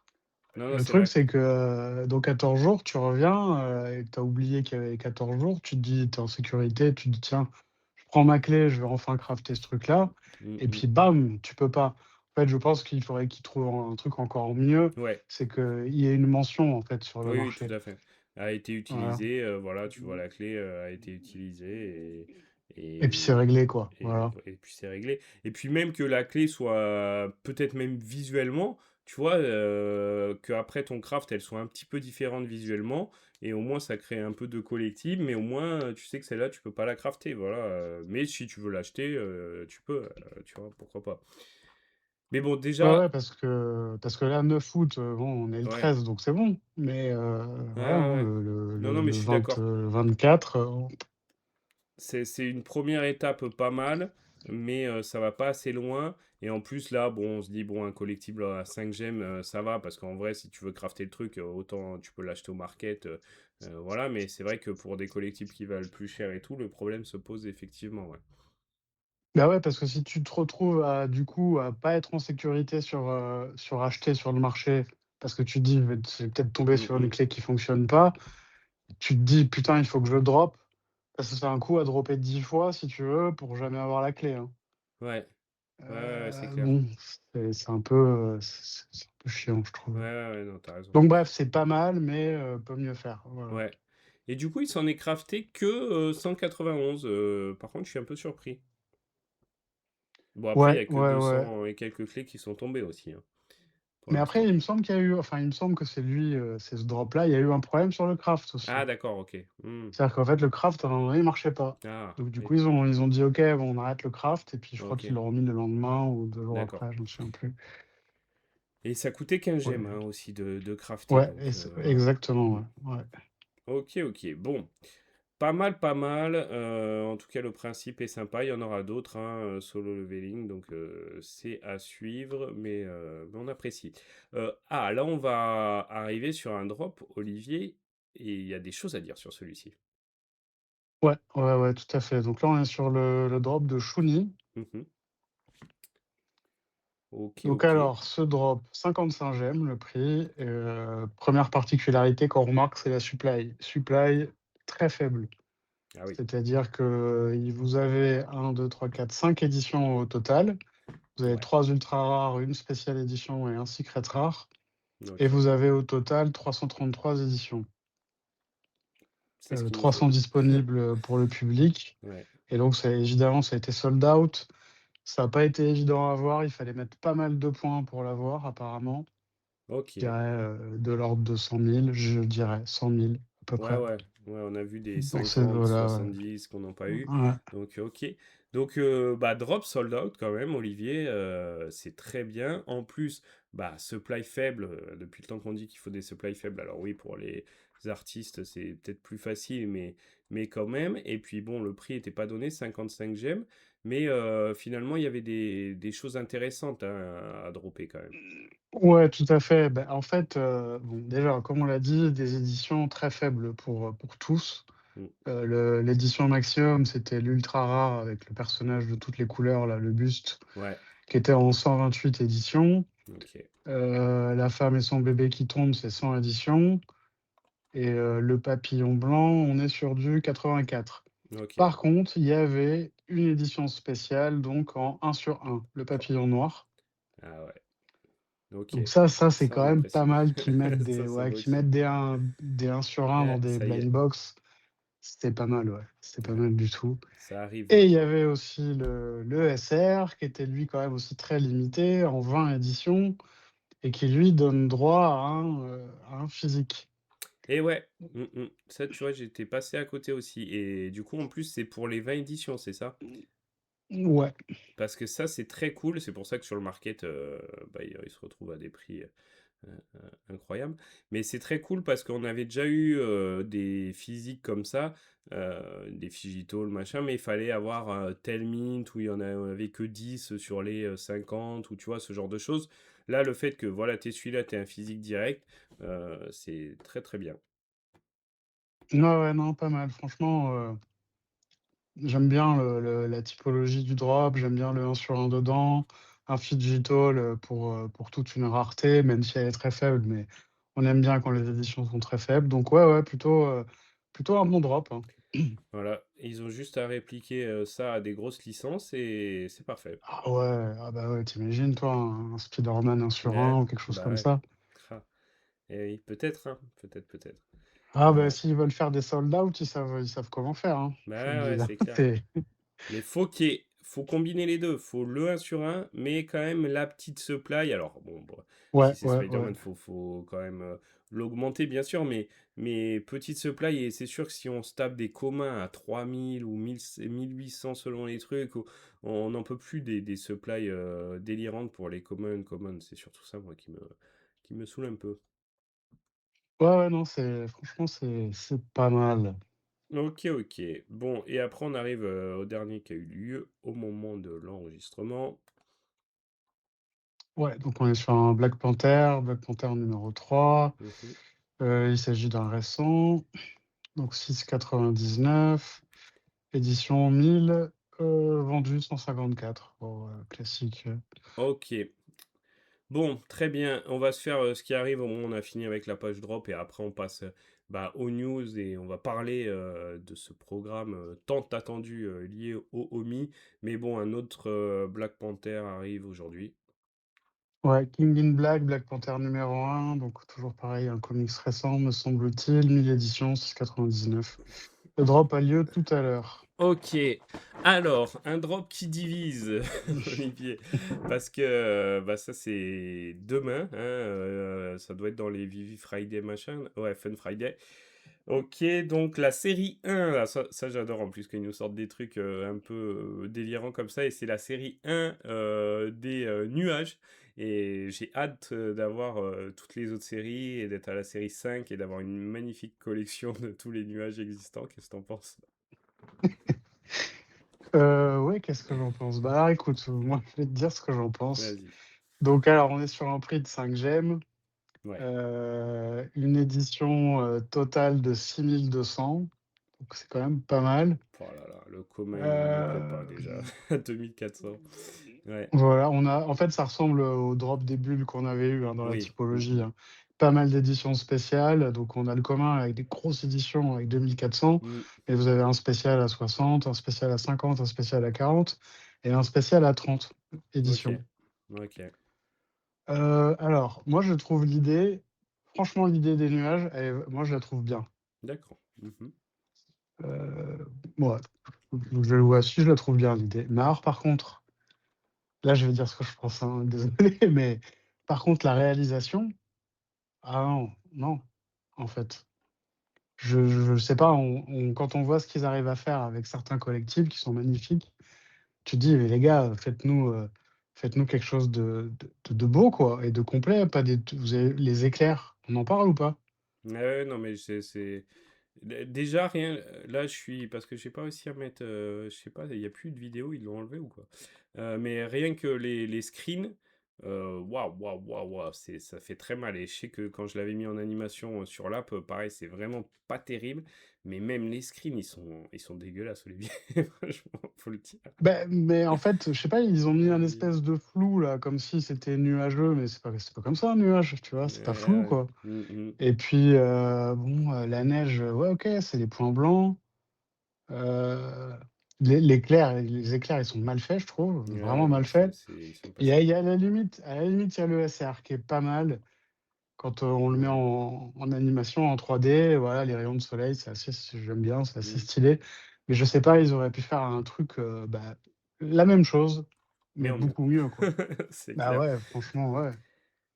Non, non, Le c'est truc, vrai. c'est que, dans 14 jours, tu reviens, et que tu as oublié qu'il y avait 14 jours, tu te dis tu es en sécurité, tu te dis: «Tiens, je prends ma clé, je vais enfin crafter ce truc-là» Mmh et mh. puis bam, tu peux pas. En fait, je pense qu'il faudrait qu'ils trouvent un truc encore mieux, Ouais. c'est qu'il y ait une mention, en fait, sur le Oui, oui, tout marché. à fait. A été Voilà. utilisé, voilà, tu vois la clé, a été utilisée Et puis c'est et réglé, quoi. et Voilà. et puis c'est réglé et puis même que la clé soit peut-être même visuellement, tu vois, qu'après ton craft, elle soit un petit peu différente visuellement et au moins ça crée un peu de collectible, mais au moins, tu sais que celle-là, tu peux pas la crafter, voilà, mais si tu veux l'acheter, tu peux, tu vois? Pourquoi pas? Mais bon Ouais, déjà ouais, parce que là, 9 août, bon, on est le ouais. 13, donc c'est bon. Mais Ouais, voilà, ouais, hein, ouais. Non, non, mais je le suis 20, d'accord. 24, C'est une première étape pas mal, mais ça va pas assez loin et en plus là, bon, on se dit: «Bon, un collectible à 5 gemmes, ça va» parce qu'en vrai, si tu veux crafter le truc, autant tu peux l'acheter au market, voilà, mais c'est vrai que pour des collectibles qui valent plus cher et tout, le problème se pose effectivement, ouais. bah, ouais, parce que si tu te retrouves à, du coup, à pas être en sécurité sur acheter sur le marché, parce que tu te dis: «Je vais peut-être tomber Mmh sur une mh. clé qui fonctionne pas», tu te dis: «Putain, il faut que je le drop», parce que c'est un coup à dropper 10 fois, si tu veux, pour jamais avoir la clé, hein. Ouais. Ouais, ouais, ouais, c'est clair. Bon, c'est un peu, c'est un peu chiant, je Ouais, trouve. ouais, ouais, non, tu raison. Donc bref, c'est pas mal, mais peut mieux faire, voilà. Ouais et du coup, il s'en est crafté que, 191, par contre, je suis un peu surpris. Bon, après, il y Ouais, a que ouais, ouais. 200 et quelques clés qui sont tombées aussi, hein, pour Mais après, l'instant. il me semble qu'il y a eu enfin, il me semble que c'est lui, c'est ce drop-là, il y a eu un problème sur le craft Ah aussi. d'accord, OK. Mmh. C'est-à-dire qu'en fait, le craft, à un moment donné, il marchait pas. Ah Donc du et coup, ils ont dit: «OK, bon, on arrête le craft» et puis je crois qu'ils OK, l'ont remis le lendemain ou 2 jours d'accord après, je me souviens plus. et ça coûtait 15 gemmes, Ouais, hein, aussi de crafter ouais donc et c'est voilà. exactement, Mmh. ouais, ouais. OK, OK. Bon, pas mal, pas mal, en tout cas le principe est sympa. Il y en aura d'autres, hein, solo leveling donc c'est à suivre mais on apprécie. Là on va arriver sur un drop, Olivier et il y a des choses à dire sur celui-ci. Ouais, ouais, ouais, tout à fait. Donc là, on est sur le drop de Shuni. Mmh. OK, Donc OK. alors, ce drop, 55 gemmes le prix, 1re particularité qu'on remarque, c'est la supply. Supply très faible. Ah oui, C'est-à-dire que vous avez 1, 2, 3, 4, 5 éditions au total. Vous avez ouais, 3 ultra rares, une spéciale édition et un secret rare et OK. vous avez au total 333 éditions. C'est ce qu'il nous 300 faut. disponibles, pour le public Ouais, et donc ça évidemment, ça a été sold out. Ça a pas été évident à avoir, il fallait mettre pas mal de points pour l'avoir apparemment. Je OK. dirais, de l'ordre de 100 000, je dirais 100 000 à peu Ouais, près. ouais, ouais, on a vu des Dans ces 50, eaux-là, 70 qu'on n'a pas eu. ouais. Donc, OK. Donc, bah, drop sold out quand même, Olivier, c'est très bien. En plus, bah, supply faible, depuis le temps qu'on dit qu'il faut des supply faibles. Alors oui, pour les artistes, c'est peut-être plus facile, mais quand même. Et puis bon, le prix n'était pas donné, 55 gemmes. Mais finalement, il y avait des choses intéressantes hein, à dropper quand même. Ouais, tout à fait. Bah, en fait, bon, déjà, comme on l'a dit, des éditions très faibles pour tous. Mm. L'édition maximum, c'était l'ultra rare avec le personnage de toutes les couleurs, là, le buste, Ouais, qui était en 128 éditions. OK. La femme et son bébé qui tombent, c'est 100 éditions et le papillon blanc, on est sur du 84. OK. Par contre, il y avait une édition spéciale, donc en 1 sur 1, le papillon noir. Ah ouais. OK. Donc ça, c'est Ça, quand on même pas apprécie. mal qu'ils mettent Ça, des ça ouais, qu'ils mettent motive. des 1 sur 1 dans des Ça y blind est, box. C'était pas mal, ouais. C'était pas ouais, mal du tout. ça arrive Et il y maintenant. avait aussi le SR qui était lui quand même aussi très limité en 20 éditions et qui lui donne droit à un physique. Et ouais, ça, tu vois, j'étais passé à côté aussi et du coup, en plus, c'est pour les 20 éditions, c'est ça? Ouais. Parce que ça, c'est très cool, c'est pour ça que sur le market, bah, il se retrouve à des prix, incroyables. Mais c'est très cool parce qu'on avait déjà eu, des physiques comme ça, des Phygital, machin, mais il fallait avoir, tel mint où il y en avait que 10 sur les, 50 ou tu vois, ce genre de choses. Là, le fait que, voilà, tu celui-là, tu un physique direct, c'est très, très bien. Ouais, ouais, non, pas mal. Franchement, j'aime bien la typologie du drop, j'aime bien le 1 sur 1 dedans, un Phygital, pour toute une rareté, même si elle est très faible, mais on aime bien quand les éditions sont très faibles. Donc ouais, ouais, plutôt un bon drop, hein. Voilà, ils ont juste à répliquer, ça à des grosses licences et c'est parfait. Ah ouais, ah bah ouais, tu toi un Spider-Man 1 sur Ouais, 1 ou quelque chose bah, comme ouais. ça? Ah, et oui, peut-être, hein, peut-être, peut-être. Ah bah, Heu, s'ils veulent faire des sold out, ils savent comment faire, hein, je te le bah, dis ouais, là. c'est clair. C'est Mais faut combiner les 2. Faut le 1 sur 1, mais quand même la petite supply. Alors bon, bah, si ouais, c'est ouais, ouais. Spider-Man, faut quand même, l'augmenter bien sûr, mais petite supply et c'est sûr que si on se tape des communs à 3000 ou 1800 selon les trucs, ou on n'en peut plus des supplies, délirantes pour les communs uncommon. C'est surtout ça moi qui me saoule un peu. Ouais, ouais, non, c'est franchement, c'est pas mal. OK, OK. Bon et après on arrive, au dernier qui a eu lieu au moment de l'enregistrement. Ouais, donc on est sur un Black Panther numéro 3. Mmh. Il s'agit d'un récent, donc 6,99, édition 1000, vendu 154. Bon, classique, OK. Bon, très bien. On va se faire, ce qui arrive, au moins on a fini avec la page drop et après on passe, bah, aux news et on va parler, de ce programme, tant attendu, lié au OMI. Mais bon, un autre, Black Panther arrive aujourd'hui. ouais, King in Black, Black Panther numéro 1, donc toujours pareil, un comics récent me semble-t-il, 1000 éditions, 6,99. Le drop a lieu tout à l'heure. OK. Alors, un drop qui divise, Olivier, parce que, bah, ça c'est demain, hein, ça doit être dans les Vivi Friday machin, ouais, Fun Friday. OK, donc la série 1, là, ça j'adore en plus qu'ils nous sortent des trucs, un peu, délirants comme ça et c'est la série 1, des, nuages et j'ai hâte, d'avoir, toutes les autres séries et d'être à la série 5 et d'avoir une magnifique collection de tous les nuages existants. Qu'est-ce que tu penses? Ouais, qu'est-ce que j'en pense? Bah, alors écoute, moi, je vais te dire ce que j'en pense. Vas-y. Donc alors, on est sur un prix de 5 gemmes, Ouais. une édition, totale de 6 200, donc c'est quand même pas mal. Oh là là, le commun, il me plaît pas déjà. Hem, 2400. Ouais, voilà, on a en fait, ça ressemble au drop des bulles qu'on avait eu, hein, dans la oui. typologie, hein. Pas mal d'éditions spéciales, donc on a le commun avec des grosses éditions avec 2 400, Mmh. mais vous avez un spécial à 60, un spécial à 50, un spécial à 40 et un spécial à 30 OK. éditions. OK. Alors, moi, je trouve l'idée franchement, l'idée des nuages, moi, je la trouve bien. D'accord. Mmh. Mouais, je ouais, si, je la trouve bien l'idée. Mais alors, par contre, là, je vais dire ce que je pense, hein, désolé, mais par contre, la réalisation, ah non, non, en fait. Je sais pas, quand on voit ce qu'ils arrivent à faire avec certains collectibles qui sont magnifiques, tu te dis: «Mais les gars, faites-nous quelque chose de beau, quoi, et de complet, pas des vous avez les éclairs, on en parle ou pas?» Ouais, ouais, non, mais c'est déjà rien, là, je suis parce que j'ai pas réussi à mettre, je sais pas, il y a plus de vidéo, ils l'ont enlevé ou quoi? Mais rien que les screens, waouh, waouh, waouh, waouh, ça fait très mal et je sais que quand je l'avais mis en animation, sur l'app, pareil, c'est vraiment pas terrible, mais même les screens, ils sont dégueulasses, Olivier, franchement, faut le dire. Mais en fait, je sais pas, ils ont mis un Aïe, espèce de flou là, comme si c'était nuageux, mais c'est pas comme ça un nuage, tu vois? C'est pas flou, ouais. quoi. Mmh mh. Et puis, bon, la neige, ouais, OK, c'est les points blancs. Heu, les éclairs, ils sont mal faits, je trouve, Ouais, vraiment mal non, faits. ils sont pas Il y sympas. a il y a le SR qui est pas mal quand, on le met Ouais. en animation en 3D, voilà, les rayons de soleil, j'aime bien, c'est assez Mmh. stylé. Mais je sais pas, ils auraient pu faire un truc, la même chose, Mais mais en mieux. beaucoup mieux, quoi. C'est Bah, clair. ouais, franchement, ouais.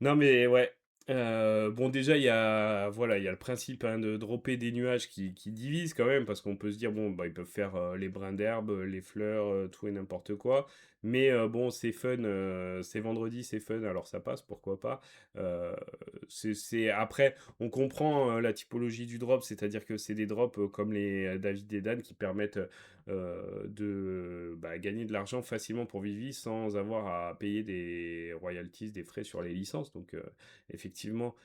Non, mais ouais, bon, déjà, il y a voilà, il y a le principe, hein, de dropper des nuages qui divisent quand même parce qu'on peut se dire: «Bon, bah, ils peuvent faire, les brins d'herbe, les fleurs, tout et n'importe quoi». Mais bon, c'est fun, c'est vendredi, c'est fun, alors ça passe, pourquoi pas? Heu, c'est après, on comprend, la typologie du drop, c'est-à-dire que c'est des drops, comme les, David et Dan qui permettent, de, bah, gagner de l'argent facilement pour Vivi sans avoir à payer des royalties, des frais sur les licences. Donc, effectivement,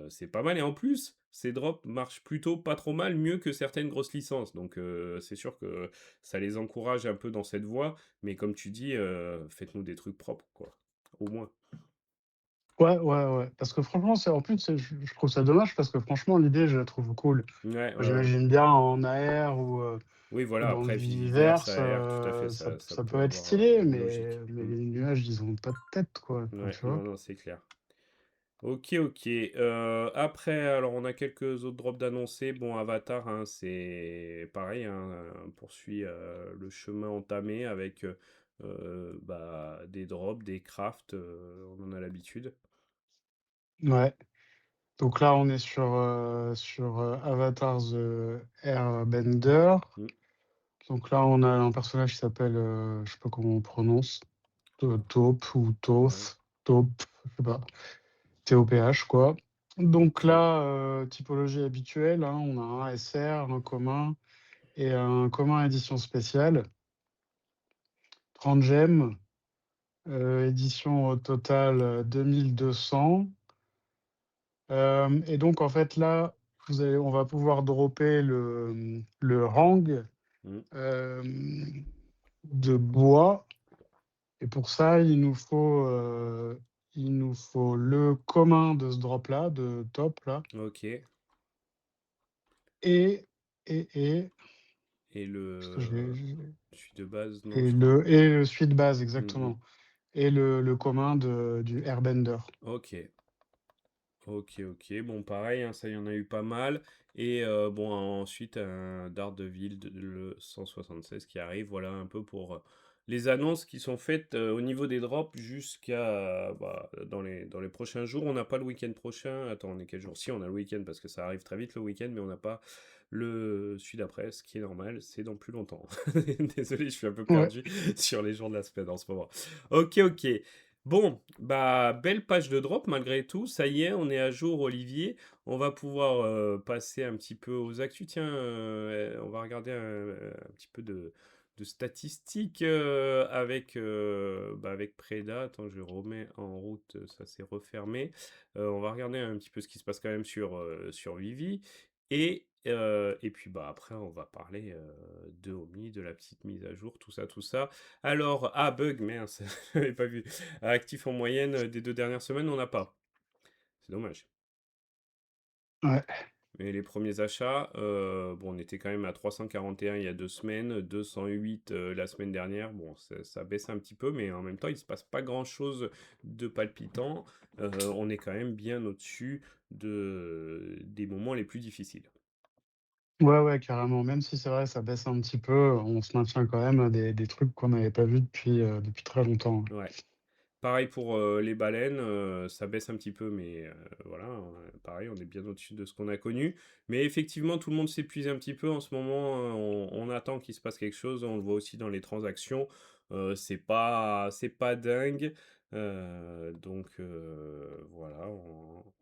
c'est pas mal. Et en plus, ces drops marchent plutôt pas trop mal, mieux que certaines grosses licences. Donc, c'est sûr que ça les encourage un peu dans cette voie. Mais comme tu dis, faites-nous des trucs propres, quoi. Au moins. Ouais, ouais, ouais, parce que franchement, c'est en plus, je trouve ça dommage parce que franchement, l'idée, je la trouve cool. Ouais, ouais, ouais. J'imagine bien en AR Oui, ou voilà, dans le après, Viviverse, Viviverse, AR, tout à fait, ça ça peut peut être avoir, stylé, une logique. mais Mm. les nuages, ils ont pas de tête, quoi, enfin, Ouais, tu vois? non, non, c'est clair. OK, OK. Après, alors on a quelques autres drops d'annoncés. Bon, Avatar, hein, c'est pareil, hein, poursuit le chemin entamé avec bah, des drops, des crafts, on en a l'habitude. Ouais, donc là, on est sur, Avatar The Airbender. Mm, Donc là, on a un personnage qui s'appelle, je sais pas comment on prononce, Taupe ou ouais, Taupe, je sais pas, TOPH, quoi. Donc ok. là, typologie habituelle, hein, on a un SR, un commun et un commun édition spéciale, 30 gemmes, édition au total, 2 200. Et donc en fait là, on va pouvoir dropper le rang, Mm, hem, de bois. Et pour ça, il nous faut le commun de ce drop là, de top là, ok. et et Et parce que je l'ai celui de base, non, et je crois. le suite base Mm, mm. exactement, et le commun du Airbender. Ok. Ok, ok. Bon, pareil, hein, ça, il y en a eu pas mal. Et bon, ensuite, un Daredevil, le 176 qui arrive. Voilà un peu pour les annonces qui sont faites au niveau des drops jusqu'à bah, dans les prochains jours. On n'a pas le week-end prochain. Attends, on est quel jour? Si, on a le week-end parce que ça arrive très vite le week-end, mais on n'a pas celui d'après, ce qui est normal, c'est dans plus longtemps. Désolé, je suis un peu Ouais, perdu sur les jours de la semaine en ce moment. Ok, ok. Bon, bah, belle page de drop malgré tout. Ça y est, on est à jour, Olivier. On va pouvoir passer un petit peu aux actus. Tiens, on va regarder un petit peu de statistiques avec Preda. Attends, je remets en route, ça s'est refermé. On va regarder un petit peu ce qui se passe quand même sur Vivi. Et puis bah après, on va parler de Omi, de la petite mise à jour, tout ça, tout ça. Alors, ah, bug, mince, j'avais pas vu. Actif en moyenne des 2 dernières semaines, on n'a pas. C'est dommage. ouais. Mais les premiers achats, bon, on était quand même à 341 il y a 2 semaines, 208 la semaine dernière. Bon, ça baisse un petit peu, mais en même temps, il ne se passe pas grand-chose de palpitant. On est quand même bien au-dessus des moments les plus difficiles. Ouais, ouais, carrément. Même si c'est vrai, ça baisse un petit peu, on se maintient quand même à des trucs qu'on n'avait pas vus depuis très longtemps. Ouais. Pareil pour les baleines, ça baisse un petit peu, mais voilà, pareil, on est bien au-dessus de ce qu'on a connu. Mais effectivement, tout le monde s'épuise un petit peu en ce moment. On attend qu'il se passe quelque chose. On le voit aussi dans les transactions. C'est pas dingue. Donc voilà,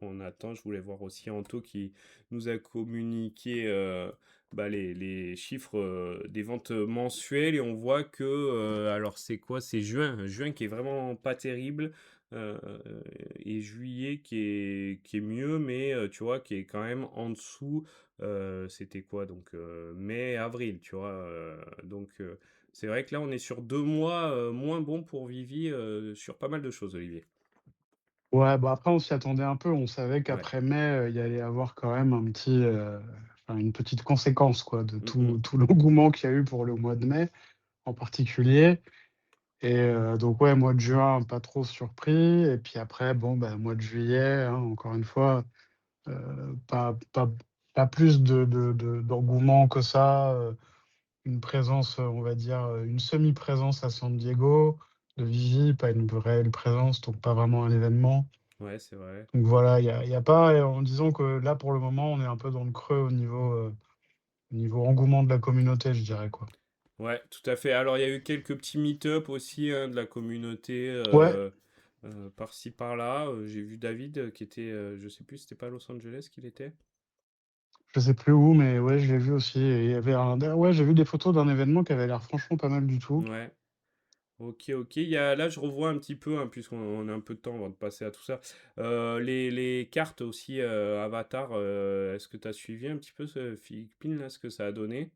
on attend. Je voulais voir aussi Anto qui nous a communiqué bah, les chiffres des ventes mensuelles et on voit que, alors c'est quoi? C'est juin qui est vraiment pas terrible euh, et juillet qui est mieux, mais tu vois, qui est quand même en dessous. C'était quoi? Donc mai, avril, tu vois. Donc c'est vrai que là, on est sur 2 mois moins bons pour Vivi sur pas mal de choses, Olivier. Ouais, bah, après on s'y attendait un peu, on savait Ouais. qu'après mai, il y allait avoir quand même un petit, enfin, une petite conséquence quoi de Mmh mh. tout l'engouement qu'il y a eu pour le mois de mai en particulier. Et donc ouais, mois de juin, pas trop surpris et puis après bon, bah, mois de juillet, hein, encore une fois, pas plus d'engouement que ça, une présence, on va dire, une semi-présence à San Diego de Vivi, pas une réelle présence, donc pas vraiment un événement. Ouais, c'est vrai. Donc voilà, il y a pas en disant que là, pour le moment, on est un peu dans le creux au niveau engouement de la communauté, je dirais, quoi. Ouais, tout à fait. Alors, il y a eu quelques petits meet-up aussi, hein, de la communauté, Ouais, par-ci par-là. J'ai vu David qui était, je sais plus, c'était pas à Los Angeles qu'il était? je sais plus où, mais ouais, je l'ai vu aussi et il y avait un ouais, j'ai vu des photos d'un événement qui avait l'air franchement pas mal du tout. Ouais. OK, OK. Il y a là, je revois un petit peu, hein, puisqu'on a un peu de temps avant de passer à tout ça. Les cartes aussi, Avatar, est-ce que tu as suivi un petit peu ce Philippines là, ce que ça a donné?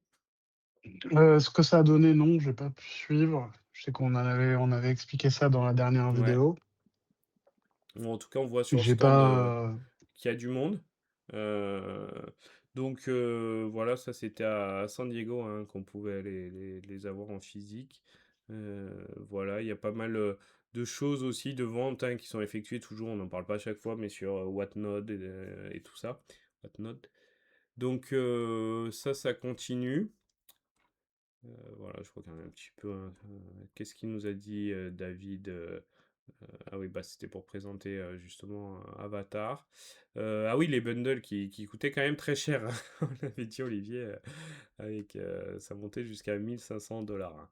Ce que ça a donné, non, j'ai pas pu suivre. Je sais on avait expliqué ça dans la dernière Ouais. vidéo. Ou en tout cas, on voit sur le J'ai stand, pas, qu'il y a du monde. Heu, donc voilà, ça c'était à San Diego, hein, qu'on pouvait les avoir en physique. Voilà, il y a pas mal, de choses aussi, de ventes, hein, qui sont effectuées toujours, on n'en parle pas à chaque fois, mais sur, Whatnot et tout ça. Whatnot. Donc ça continue. Voilà, je regarde un petit peu, hein, qu'est-ce qu'il nous a dit, David, ah oui, bah, c'était pour présenter, justement, Avatar. Ah oui, les bundles qui coûtaient quand même très cher, hein. On avait dit Olivier, avec, ça montait jusqu'à 1 500 $ hein.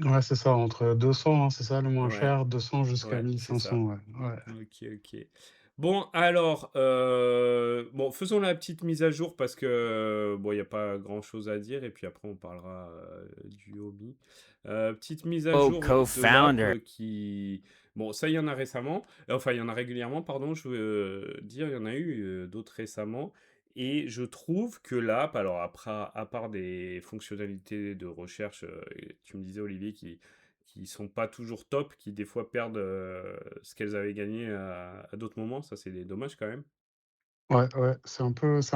ouais, c'est ça, entre 200, hein, c'est ça le moins Ouais, cher, 200 jusqu'à ouais, c'est 1 500, ça. ouais, ouais. OK, OK. Bon, alors, bon, faisons la petite mise à jour parce que, bon, il y a pas grand-chose à dire et puis après on parlera, du hobby. Petite mise à Oh, jour de l'app, co-founder. qui bon, ça, il y en a récemment, enfin, il y en a régulièrement, pardon, je veux, dire, il y en a eu, d'autres récemment et je trouve que l'app, alors après à part des fonctionnalités de recherche, et tu me disais, Olivier, qui sont pas toujours top, qui des fois perdent ce qu'elles avaient gagné à d'autres moments. Ça, c'est dommage quand même. Ouais, ouais, c'est un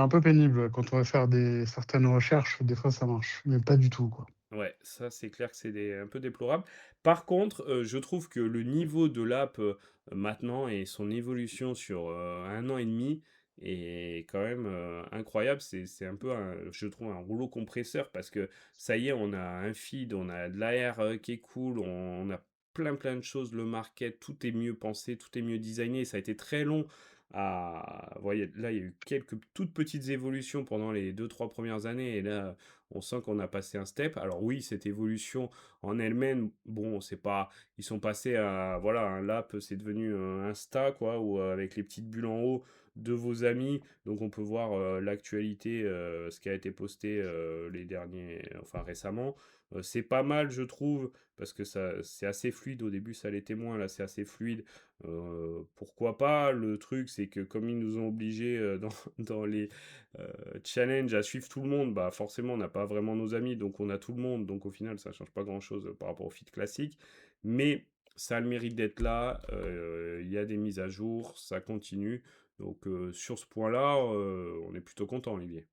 peu pénible, quand on va faire des certaines recherches, des fois ça marche, mais pas du tout, quoi. Ouais, ça, c'est clair que c'est un peu déplorable. Par contre, je trouve que le niveau de l'app maintenant et son évolution sur 1 an et demi est quand même incroyable. C'est un peu, je trouve, un rouleau compresseur parce que ça y est, on a un feed, on a de l'AR qui est cool, on a plein de choses, le market, tout est mieux pensé, tout est mieux designé. Ça a été très long à... Vous voyez, là, il y a eu quelques toutes petites évolutions pendant les 2 3 premières années et là, on sent qu'on a passé un step. Alors oui, cette évolution en elle-même, bon, c'est pas, ils sont passés à, voilà, un lap, c'est devenu un Insta, quoi, ou avec les petites bulles en haut de vos amis. Donc on peut voir l'actualité, ce qui a été posté les derniers, enfin récemment. C'est pas mal, je trouve, parce que ça, c'est assez fluide. Au début, ça l'était moins. Là, c'est assez fluide. Pourquoi pas? Le truc, c'est que comme ils nous ont obligés dans les challenge à suivre tout le monde, bah forcément on n'a pas vraiment nos amis, donc on a tout le monde, donc au final ça change pas grand-chose par rapport au feed classique, mais ça a le mérite d'être là, il y a des mises à jour, ça continue, donc sur ce point-là, on est plutôt content, Olivier.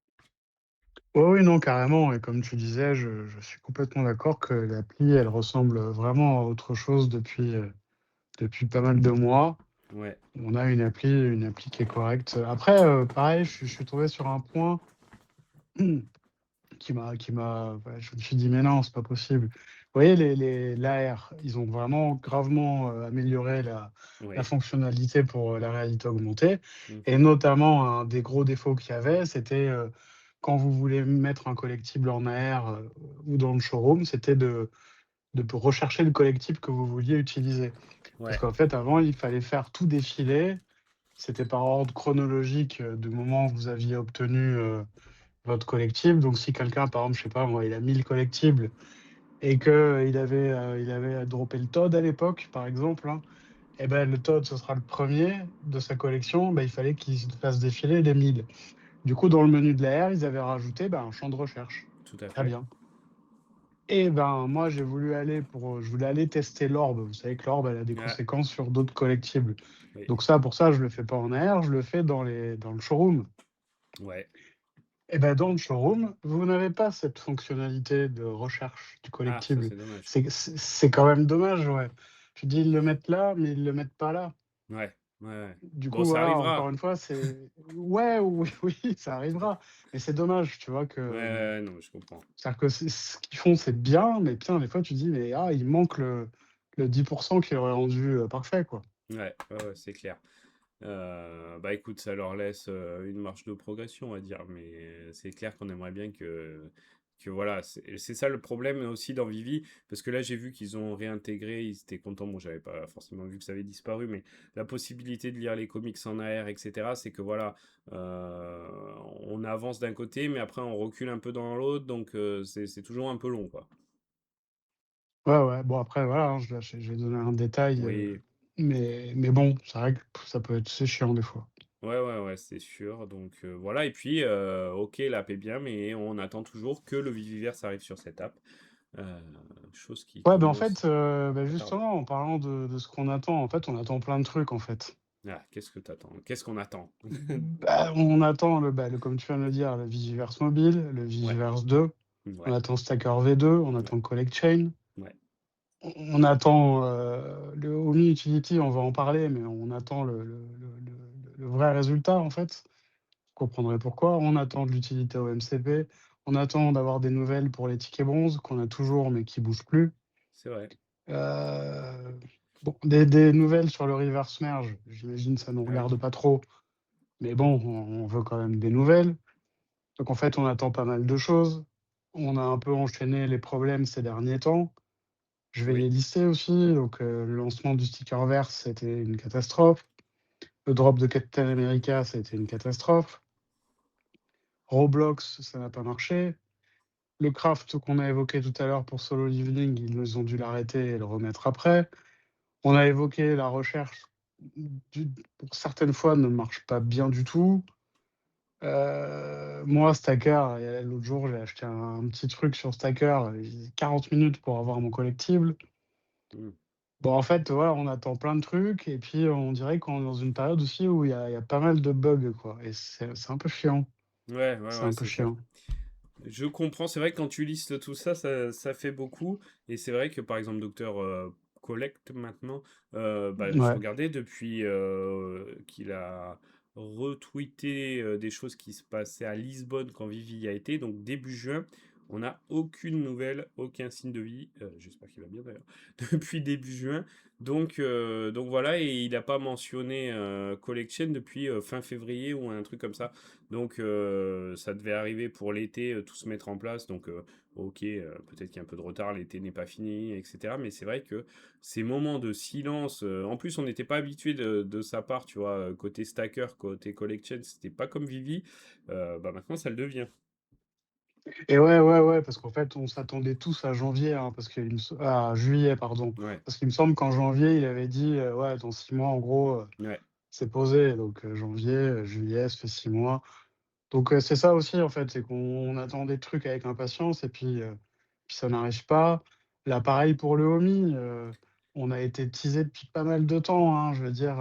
Oui, oui, non, carrément et comme tu disais, je suis complètement d'accord que l'appli, elle ressemble, vraiment à autre chose depuis pas mal de mois. Ouais, On a une appli qui est correcte. Après, pareil, je suis tombé sur un point ouais, je me suis dit: «Mais non, c'est pas possible». Vous voyez l'AR, ils ont vraiment gravement, amélioré la ouais, fonctionnalité pour, la réalité augmentée et mhm, notamment un des gros défauts qu'il y avait, c'était, quand vous voulez mettre un collectible en AR, ou dans le showroom, c'était de rechercher le collectible que vous vouliez utiliser. Parce ouais, qu'en fait, avant, il fallait faire tout défiler, c'était par ordre chronologique, du moment où vous aviez obtenu, votre collectible. Donc si quelqu'un, par exemple, je sais pas moi, il a 1000 collectibles et il avait droppé le Todd à l'époque, par exemple, hein, et ben le Todd, ce sera le premier de sa collection, bah, il fallait qu'il se fasse défiler les 1000. Du coup, dans le menu de la R, ils avaient rajouté, bah, un champ de recherche. tout à Très fait, bien. Et ben, moi, je voulais aller tester l'orbe. Vous savez que l'orbe, elle a des ah, conséquences sur d'autres collectibles. oui, Donc ça, pour ça, je le fais pas en AR, je le fais dans le showroom. ouais, Et ben dans le showroom, vous n'avez pas cette fonctionnalité de recherche du Ah, ça, collectible. c'est dommage. C'est quand même dommage, ouais. Tu dis: «Ils le mettent là», mais ils le mettent pas là. Ouais, ouais, ouais. Du Bon, coup, ça voilà, encore arrivera. une fois, c'est ouais, oui, oui, ça arrivera, mais c'est dommage, tu vois? Ouais, ouais, Que, ouais, non, mais je comprends. c'est-à-dire que c'est ce qu'ils font, c'est bien, mais putain, des fois, tu dis: «Mais ah, il manque le 10 qui aurait rendu, parfait, quoi». Ouais, ouais, ouais, c'est clair. Bah, écoute, ça leur laisse, une marge de progression, on va dire, mais c'est clair qu'on aimerait bien que voilà, c'est ça le problème aussi dans Vivi, parce que là, j'ai vu qu'ils ont réintégré, ils étaient contents, bon, j'avais pas forcément vu que ça avait disparu, mais la possibilité de lire les comics en AR et cetera, c'est que voilà, on avance d'un côté, mais après on recule un peu dans l'autre, donc c'est toujours un peu long, quoi. Ouais, ouais, bon après voilà, hein, j'ai donné un détail, Oui. mais bon, c'est vrai que ça peut être c'est chiant des fois. Ouais, ouais, ouais, c'est sûr. Donc voilà. Et puis, ok, l'app est bien, mais on attend toujours que le Viviverse arrive sur cette app. Euh, chose qui Ouais, ben en commence fait, bah, à tarder. justement, en parlant de ce qu'on attend, en fait, on attend plein de trucs, en fait. Ah, qu'est-ce que t'attends? Qu'est-ce qu'on attend? Bah, on attend comme tu viens de le dire, le Vigiverse mobile, le Ouais, Vigiverse 2, on ouais, attend Stacker V2, on ouais, attend Collect Chain, ouais. on attend, le Omni Utility, on va en parler, mais on attend le vrai résultat, en fait. Vous comprendrez pourquoi. On attend de l'utilité au MCP, on attend d'avoir des nouvelles pour les tickets bronze qu'on a toujours mais qui bougent plus. C'est vrai. Bon, des nouvelles sur le reverse merge, j'imagine ça nous Ah oui. regarde pas trop, mais bon, on veut quand même des nouvelles. Donc en fait, on attend pas mal de choses. On a un peu enchaîné les problèmes ces derniers temps. Je vais les Oui, lister aussi. Donc, le lancement du sticker vert, c'était une catastrophe. Le drop de Captain America, ça a été une catastrophe. Roblox, ça n'a pas marché. Le craft qu'on a évoqué tout à l'heure pour Solo Leveling, ils ont dû l'arrêter et le remettre après. On a évoqué la recherche, du pour certaines fois, ne marche pas bien du tout. Moi, Stacker, l'autre jour, j'ai acheté un petit truc sur Stacker, 40 minutes pour avoir mon collectible. mm. Bon, en fait, voilà, on attend plein de trucs et puis on dirait qu'on est dans une période aussi où il y a pas mal de bugs, quoi, et c'est un peu chiant. Ouais, ouais, C'est ouais, un peu c'est clair. chiant. Je comprends, c'est vrai que quand tu listes tout ça, ça fait beaucoup. Et c'est vrai que par exemple, Docteur Collect maintenant, bah, je Ouais. regardais depuis qu'il a retweeté des choses qui se passaient à Lisbonne quand Vivi y a été, donc début juin. On n'a aucune nouvelle, aucun signe de vie. J'espère qu'il va bien d'ailleurs. Depuis début juin. Donc voilà, et il n'a pas mentionné Collection depuis fin février ou un truc comme ça. Donc ça devait arriver pour l'été, tout se mettre en place. Donc ok, peut-être qu'il y a un peu de retard, l'été n'est pas fini, etc. Mais c'est vrai que ces moments de silence, en plus on n'était pas habitué de sa part, tu vois, côté stacker, côté collection, c'était pas comme Vivi. Bah maintenant ça le devient. Et ouais, ouais, ouais, parce qu'en fait, on s'attendait tous à janvier, hein, parce qu'il me s à juillet, pardon. Ouais, Parce qu'il me semble qu'en janvier, il avait dit, «Ouais, dans 6 mois, en gros, ouais, c'est posé». Donc janvier, juillet, ça fait 6 mois. Donc c'est ça aussi, en fait, c'est qu'on attend des trucs avec impatience et puis ça n'arrive pas. Là, pareil pour le Homie, on a été teasé depuis pas mal de temps, hein. Je veux dire,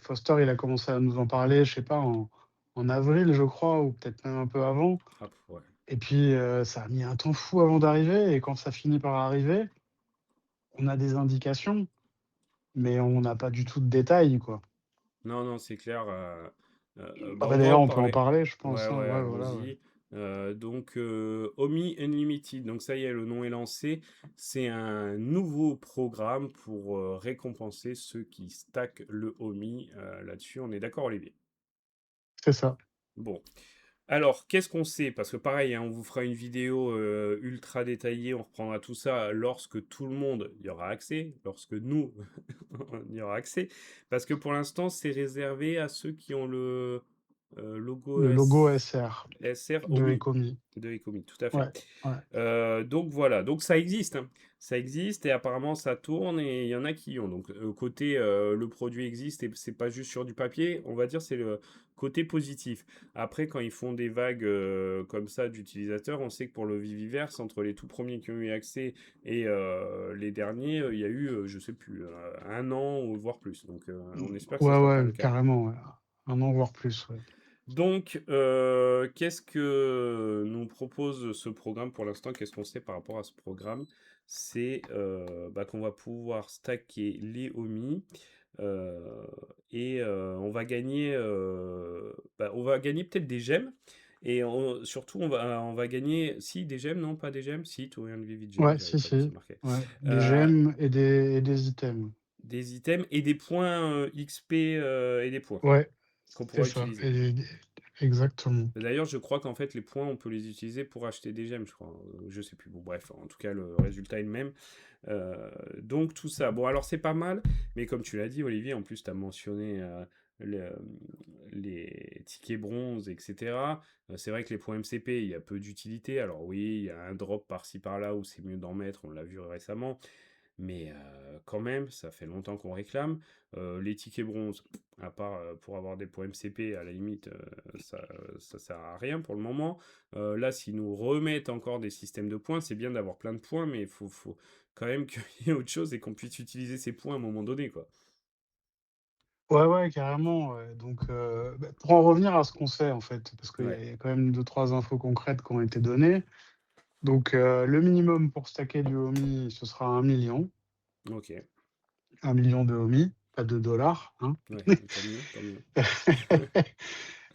Foster, il a commencé à nous en parler, je sais pas, en avril, je crois, ou peut-être même un peu avant. ah, ouais. Et puis, ça a mis un temps fou avant d'arriver et quand ça finit par arriver, on a des indications, mais on n'a pas du tout de détails, quoi. Non, non, c'est clair. Bah Ah on bah, va d'ailleurs, en on peut en parler. parler, je Ouais, pense, hein. ouais, Ouais, voilà, ouais. allons-y. Donc, Omi Unlimited, donc ça y est, le nom est lancé. C'est un nouveau programme pour récompenser ceux qui stackent le Omi. Là-dessus, on est d'accord, Olivier? C'est ça. Bon. Alors, qu'est-ce qu'on sait? Parce que pareil, hein, on vous fera une vidéo ultra détaillée, on reprendra tout ça lorsque tout le monde y aura accès, lorsque nous, on y aura accès. Parce que pour l'instant, c'est réservé à ceux qui ont le logo Le logo SR SR de OMI Ecomi. de Ecomi, tout à fait. Ouais, ouais. Donc voilà, donc ça existe, hein. Ça existe et apparemment ça tourne et il y en a qui y ont. Donc côté le produit existe et c'est pas juste sur du papier, on va dire c'est le côté positif. Après quand ils font des vagues comme ça d'utilisateurs, on sait que pour le Viviverse, entre les tout premiers qui ont eu accès et les derniers, il y a eu, je sais plus, un an ou voire plus. Donc on espère que ça Ouais, sera pas ouais, le cas. carrément, ouais. 1 an, voire plus, ouais. Donc, qu'est-ce que nous propose ce programme pour l'instant? Qu'est-ce qu'on sait par rapport à ce programme? C'est, bah, qu'on va pouvoir stacker les Omi, heu et on va gagner peut-être des gemmes et surtout on va gagner si des gemmes, non pas des gemmes? Si, tout rien de vie vite gemmes, Ouais, j'avais si, pas vu ça si, marqué. ouais, des Heu, gemmes et des items. des items et des points, XP, et des points Ouais, qu'on c'est pourra ça utiliser. exactement. D'ailleurs, je crois qu'en fait, les points, on peut les utiliser pour acheter des gemmes, je crois. Je sais plus. Bon, bref, en tout cas, le résultat est le même. Euh, donc, tout ça. Bon, alors, c'est pas mal, mais comme tu l'as dit, Olivier, en plus, tu as mentionné le- les tickets bronze, etc. C'est vrai que les points MCP, il y a peu d'utilité. Alors, oui, il y a un drop par-ci par-là où c'est mieux d'en mettre, on l'a vu récemment. Mais quand même, ça fait longtemps qu'on réclame. Les tickets bronze, à part pour avoir des points MCP, à la limite, ça sert à rien pour le moment. Là, s'ils nous remettent encore des systèmes de points, c'est bien d'avoir plein de points, mais il faut quand même qu'il y ait autre chose et qu'on puisse utiliser ces points à un moment donné, quoi. Ouais, ouais, carrément, ouais, donc pour en revenir à ce qu'on sait, en fait, parce Ouais, qu'il y a quand même 2 3 infos concrètes qui ont été données. Donc le minimum pour stacker du Omi, ce sera 1 000 000, ok. 1 000 000 de Omi, pas de dollars, hein. Ouais, tant mieux, tant mieux.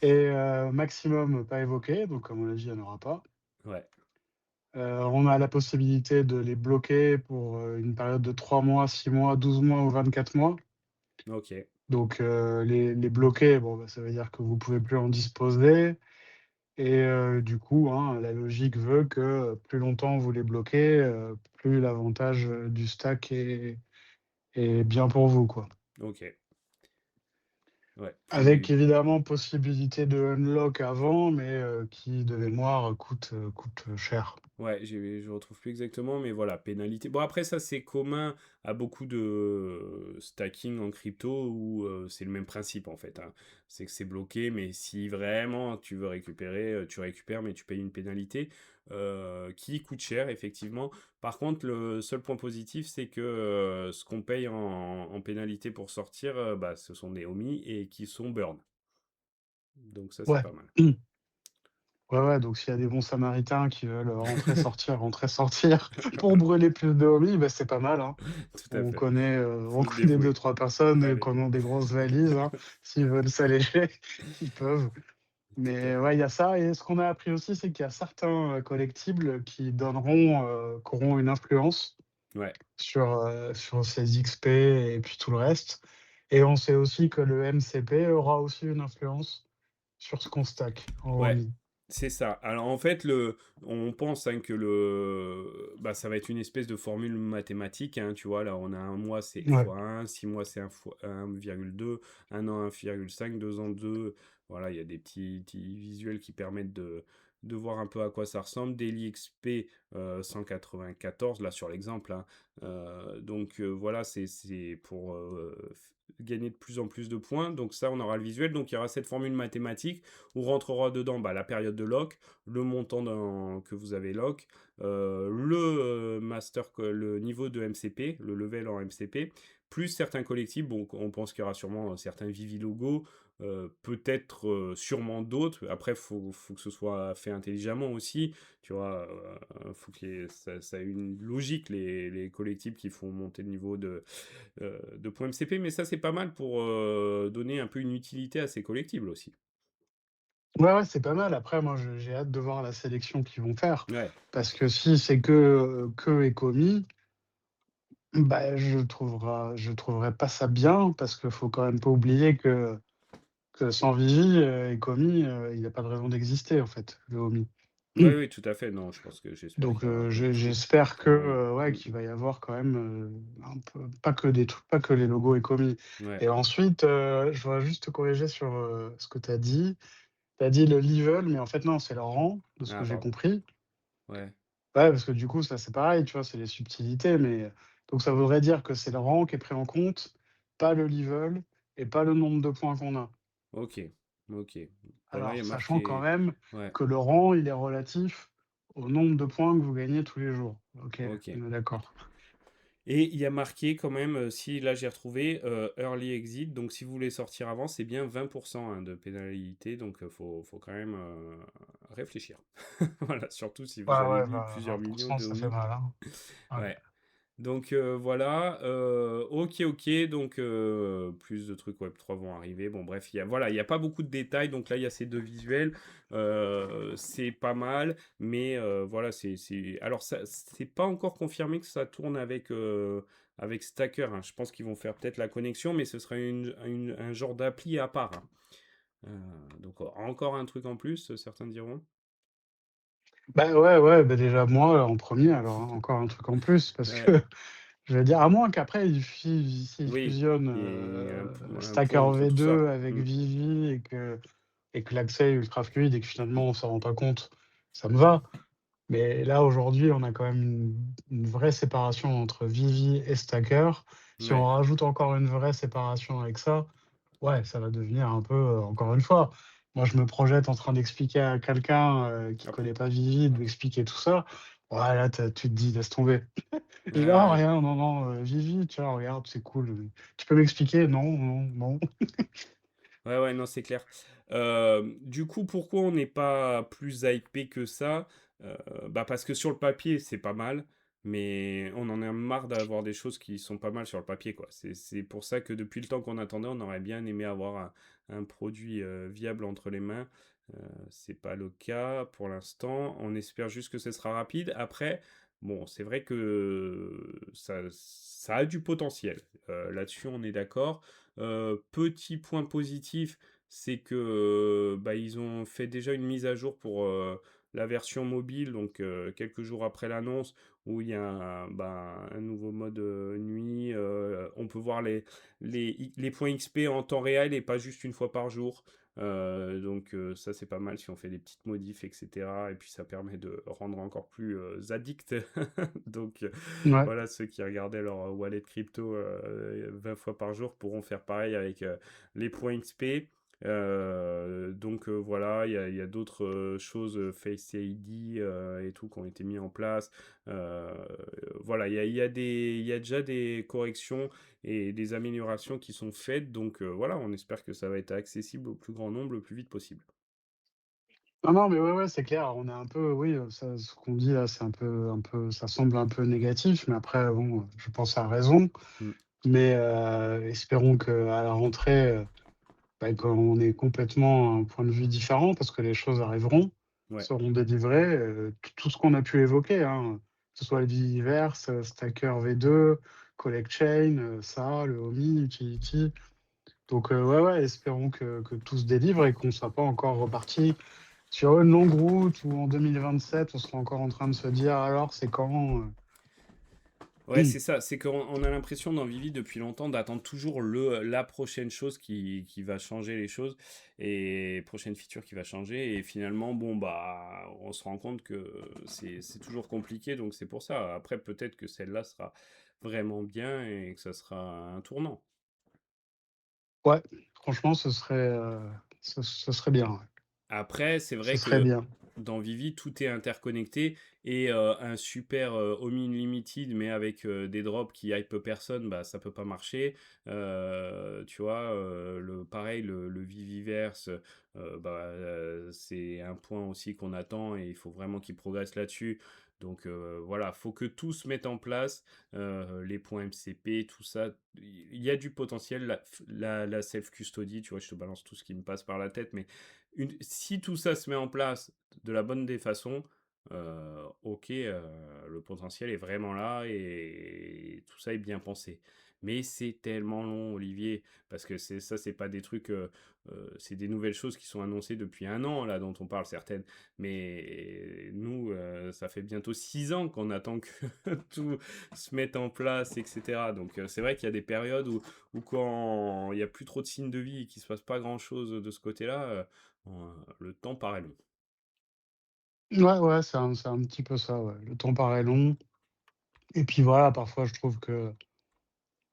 Et maximum pas évoqué, donc comme on l'a dit, il y en aura pas. Ouais, On a la possibilité de les bloquer pour, une période de 3 mois, 6 mois, 12 mois ou 24 mois. ok, Donc les bloquer, bon, bah, ça veut dire que vous pouvez plus en disposer et du coup, hein, la logique veut que plus longtemps vous les bloquez, plus l'avantage, du stack est bien pour vous, quoi. ok. Ouais, Avec plus, évidemment possibilité de unlock avant, mais qui de mémoire coûte cher. ouais, je retrouve plus exactement, mais voilà, pénalité. Bon, après, ça, c'est commun à beaucoup de stacking en crypto où c'est le même principe en fait, hein. C'est que c'est bloqué, mais si vraiment tu veux récupérer, tu récupères, mais tu payes une pénalité qui coûte cher, effectivement. Par contre, le seul point positif, c'est que ce qu'on paye en pénalité pour sortir, bah, ce sont des homies et qui sont burn. Donc, ça, c'est Ouais. pas mal. Ouais, ouais, donc s'il y a des bons samaritains qui veulent rentrer, sortir pour brûler plus de homies, bah, c'est pas mal, hein. Tout à fait. On Faut se connaît deux dévouer. trois personnes, Allez, qui ont des grosses valises, hein. S'ils veulent s'alléger, ils peuvent. tout à Mais fait. ouais, il y a ça et ce qu'on a appris aussi, c'est qu'il y a certains, collectibles qui auront une influence Ouais. sur ces XP et puis tout le reste. Et on sait aussi que le MCP aura aussi une influence sur ce qu'on stack en Ouais, homie. c'est ça. Alors en fait, on pense hein, que bah, ça va être une espèce de formule mathématique, hein, tu vois. Là, on a un mois, c'est Ouais. fois 1, 6 mois, c'est 1,2, un an, 1,5, 2 ans, 2. Voilà, il y a des petits visuels qui permettent de voir un peu à quoi ça ressemble. Daily XP 194, là sur l'exemple, hein. Donc voilà, c'est pour gagner de plus en plus de points. Donc ça, on aura le visuel. Donc il y aura cette formule mathématique où rentrera dedans bah, la période de lock, le montant que vous avez lock, le niveau de MCP, le level en MCP, plus certains collectibles. Bon, on pense qu'il y aura sûrement certains Vivi logos, peut-être sûrement d'autres. Après, faut que ce soit fait intelligemment aussi. Tu vois, faut ça ait une logique, les collectibles qui font monter le niveau de points MCP. Mais ça, c'est pas mal pour donner un peu une utilité à ces collectibles aussi. Ouais, ouais, c'est pas mal. Après, moi, j'ai hâte de voir la sélection qu'ils vont faire. Ouais, Parce que si c'est que Ecomi, bah, je trouverais pas ça bien, parce qu'il faut quand même pas oublier que sans Vivi, Ecomi, il a pas de raison d'exister, en fait, le Omi. oui, oui, tout à fait. Non, je pense que j'espère Donc qu'il y aura j'espère que, vraiment. ouais, qu'il va y avoir quand même, un peu pas que des trucs, pas que les logos Ecomi. Ouais, Et ensuite, je voudrais juste te corriger sur, ce que tu as dit. Tu as dit le level, mais en fait, non, c'est le rang, de ce ah, que j'ai pardon. compris. Ouais, Ouais, parce que du coup, ça, c'est pareil, tu vois? C'est les subtilités, mais donc ça voudrait dire que c'est le rang qui est pris en compte, pas le level et pas le nombre de points qu'on a. ok, ok. Bon, là, il y Alors, a sachant quand marqué. même Ouais, que le rang, il est relatif au nombre de points que vous gagnez tous les jours. OK, ok. on est d'accord. Et il y a marqué quand même, si là j'ai retrouvé, early exit, donc si vous voulez sortir avant, c'est bien 20 hein, de pénalité, donc faut quand même, réfléchir. Voilà, surtout si Ouais, vous avez ouais, mis bah, plusieurs millions 20 de ça fait homies. mal, hein. Ouais. Ouais. Donc voilà, OK, OK, donc plus de trucs Web3 vont arriver. Bon bref, il y a pas beaucoup de détails, donc là, il y a ces 2 visuels, c'est pas mal, mais voilà, alors ça c'est pas encore confirmé que ça tourne avec Stacker, hein. Je pense qu'ils vont faire peut-être la connexion, mais ce serait un genre d'appli à part, hein. Donc encore un truc en plus, certains diront. Bah, ouais, ouais, bah, déjà moi en premier alors, hein, encore un truc en plus parce Ouais, que je veux dire à moins qu'après s'ils oui, fusionnent, il y ait un Stacker pont entre tout ça. V2 avec Mmh, Vivi et que l'accès est ultra fluide et que finalement on s'en rend pas compte, ça me va. Mais là, aujourd'hui, on a quand même une vraie séparation entre Vivi et Stacker. Si on ouais. rajoute encore une vraie séparation avec ça, ouais, ça va devenir un peu, encore une fois, moi, je me projette en train d'expliquer à quelqu'un, qui Hop. connaît pas Vivi, de lui expliquer tout ça. Ouais, là, tu te dis: «Laisse tomber». Je dis: «Oh Ouais. rien, non, non, Vivi, tiens, regarde, c'est cool, tu peux m'expliquer?» «Non, non, non». Ouais, ouais, non, c'est clair. Du coup, pourquoi on n'est pas plus hypé que ça? Bah, parce que sur le papier, c'est pas mal, mais on en a marre d'avoir des choses qui sont pas mal sur le papier, quoi. C'est pour ça que depuis le temps qu'on attendait, on aurait bien aimé avoir un produit viable entre les mains. C'est pas le cas pour l'instant. On espère juste que ce sera rapide. Après, bon, c'est vrai que ça a du potentiel. Là-dessus, on est d'accord. Petit point positif, c'est que, bah, ils ont fait déjà une mise à jour pour, la version mobile, donc quelques jours après l'annonce, où il y a un nouveau mode, nuit, on peut voir les points XP en temps réel et pas juste une fois par jour. Donc ça, c'est pas mal si on fait des petites modifs et cetera et puis ça permet de rendre encore plus, addict. Donc Ouais. voilà, ceux qui regardaient leur wallet crypto 20 fois par jour pourront faire pareil avec les points XP. Donc voilà, il y a d'autres choses, Face ID et tout, qui ont été mis en place. Euh, voilà, il y a déjà des corrections et des améliorations qui sont faites. Donc voilà, on espère que ça va être accessible au plus grand nombre le plus vite possible. Non, non, mais ouais, ouais, c'est clair, on est un peu oui, ça ce qu'on dit là, c'est un peu ça semble un peu négatif, mais après bon, je pense à raison. Mm. Mais espérons qu'à la rentrée, bah, qu'on ait complètement un point de vue différent parce que les choses arriveront, Ouais. seront délivrées, tout ce qu'on a pu évoquer, hein, que ce soit le Viviverse, Stacker V2, Collect Chain, ça, le Homey, Utility. Donc ouais, ouais, espérons que tout se délivre et qu'on ne soit pas encore reparti sur une longue route où en 2027, on sera encore en train de se dire: «Alors, c'est quand?» Ouais, c'est ça, c'est qu'on a l'impression dans Vivi depuis longtemps d'attendre toujours la prochaine chose qui va changer les choses et prochaine feature qui va changer et finalement bon bah on se rend compte que c'est toujours compliqué donc c'est pour ça. Après peut-être que celle-là sera vraiment bien et que ça sera un tournant. Ouais, franchement, ce serait bien, ouais. Après, c'est Ce vrai serait que bien. dans Vivi, tout est interconnecté et un super Home Unlimited, mais avec des drops qui hype personne, bah ça peut pas marcher. Tu vois, pareil, le Viviverse, c'est un point aussi qu'on attend et il faut vraiment qu'il progresse là-dessus. Donc voilà, faut que tout se mette en place, les points MCP, tout ça. Il y a du potentiel, la self-custody, tu vois, je te balance tout ce qui me passe par la tête, mais si tout ça se met en place de la bonne des façons, OK, le potentiel est vraiment là et tout ça est bien pensé. Mais c'est tellement long, Olivier, parce que c'est pas des trucs, c'est des nouvelles choses qui sont annoncées depuis 1 an, là, dont on parle certaines. Mais nous, ça fait bientôt 6 ans qu'on attend que tout se mette en place, etc. Donc c'est vrai qu'il y a des périodes où quand il n'y a plus trop de signes de vie et qu'il se passe pas grand-chose de ce côté-là, le temps paraît long. Ouais, ouais, c'est un petit peu ça, ouais. Le temps paraît long et puis voilà, parfois je trouve que,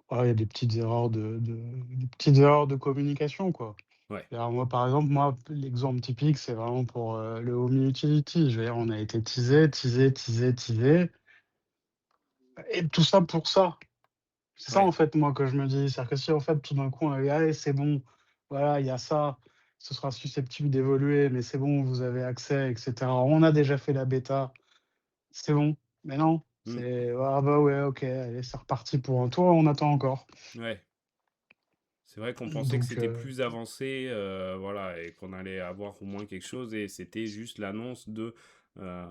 voilà, il y a des petites erreurs de communication, quoi. Ouais, Alors moi, par exemple, l'exemple typique, c'est vraiment pour, le Home Utility. Je veux dire, on a été teasé, teasé, teasé, teasé. et tout ça pour ça. C'est ça, en Ouais, fait, moi, que je me dis. C'est-à-dire que si, en fait, tout d'un coup, on avait: «Allez, c'est bon, voilà, il y a ça, ce sera susceptible d'évoluer, mais c'est bon, vous avez accès et cetera. On a déjà fait la bêta, c'est bon». Mais non, mmh, c'est: «Ah bah, ouais, OK, allez, c'est reparti pour un tour, on attend encore». ouais. C'est vrai qu'on pensait que Donc c'était plus avancé, voilà et qu'on allait avoir au moins quelque chose et c'était juste l'annonce de, heu,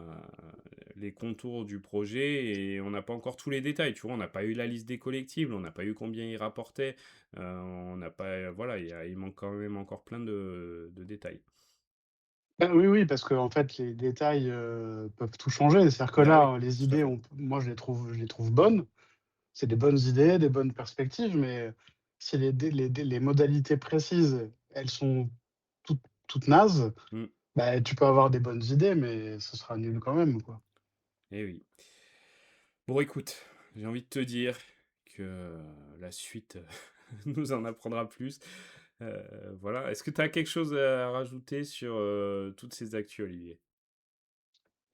les contours du projet et on n'a pas encore tous les détails, tu vois? On n'a pas eu la liste des collectibles, on n'a pas eu combien ils rapportaient, on n'a pas voilà, il manque quand même encore plein de détails. bah, oui, oui, parce qu'en fait, les détails, peuvent tout changer. C'est-à-dire que Bah oui, là, les tout à idées, fait. moi, je les trouve bonnes. C'est des bonnes idées, des bonnes perspectives, mais si les modalités précises, elles sont toutes nazes, Mmh, bah, tu peux avoir des bonnes idées, mais ce sera nul quand même, quoi. et oui. Bon écoute, j'ai envie de te dire que la suite, nous en apprendra plus. Voilà. Est-ce que tu as quelque chose à rajouter sur, toutes ces actus, Olivier?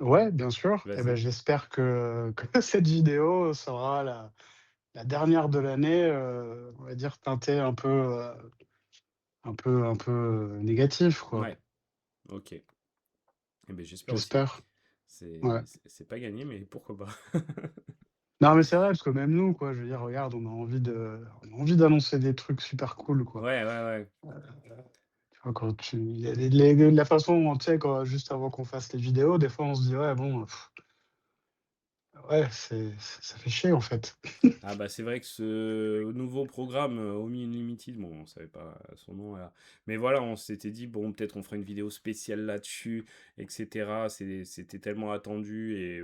Ouais, bien sûr, et ben, Vas-y. j'espère que cette vidéo sera la dernière de l'année, on va dire teintée un peu négatif, quoi. Ouais, OK. Eh beh, j'espère aussi. J'espère, ouais. C'est pas gagné, mais pourquoi pas? Non, mais c'est vrai, parce que même nous, quoi, je veux dire, regarde, on a envie d'annoncer des trucs super cool, quoi. Ouais, ouais, ouais. Tu vois, quand tu les la façon, tu sais, quand juste avant qu'on fasse les vidéos, des fois, on se dit: «Ouais, bon, ouais, ça fait chier, en fait». Ah bah, c'est vrai que ce nouveau programme, Omi Unlimited, bon, on savait pas son nom là, mais voilà, on s'était dit: «Bon, peut-être on fera une vidéo spéciale là-dessus et cetera». C'était tellement attendu et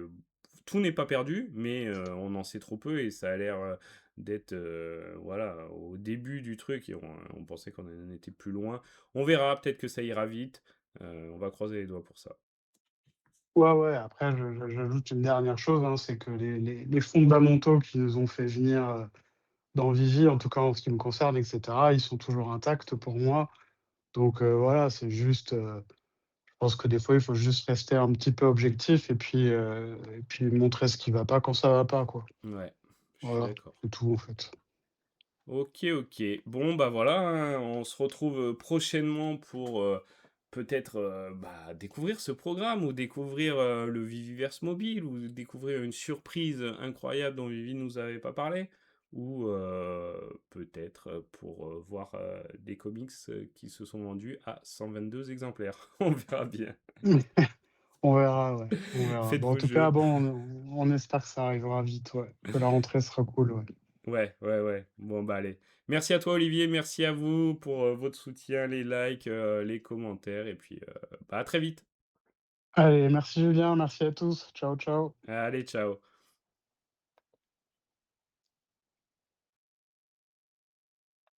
tout n'est pas perdu, mais on en sait trop peu et ça a l'air, d'être, voilà, au début du truc et on pensait qu'on en était plus loin. On verra, peut-être que ça ira vite, on va croiser les doigts pour ça. Ouais, ouais, après, j'ajoute une dernière chose, hein, c'est que les fondamentaux qui nous ont fait venir, dans Vivi, en tout cas en ce qui me concerne et cetera, ils sont toujours intacts pour moi. Donc voilà, c'est juste, je pense que des fois, il faut juste rester un petit peu objectif et puis montrer ce qui va pas quand ça va pas, quoi. Ouais, je suis Voilà, d'accord. c'est tout, en fait. OK, OK. Bon, bah, voilà, hein, on se retrouve, prochainement pour, peut-être, bah, découvrir ce programme ou découvrir, le Viviverse mobile ou découvrir une surprise, incroyable dont Vivi nous avait pas parlé ou, peut-être, pour, voir, des comics, qui se sont vendus à 122 exemplaires. On verra bien. On verra, ouais, on verra. Faites Bon, en vos tout cas, jeux. bon, on espère que ça arrivera vite, ouais, que la rentrée sera cool, ouais. Ouais, ouais, ouais. Bon, bah, allez. Merci à toi, Olivier. Merci à vous pour votre soutien, les likes, les commentaires. Et puis, bah, à très vite. Allez, merci Julien, merci à tous. Ciao, ciao. Allez, ciao.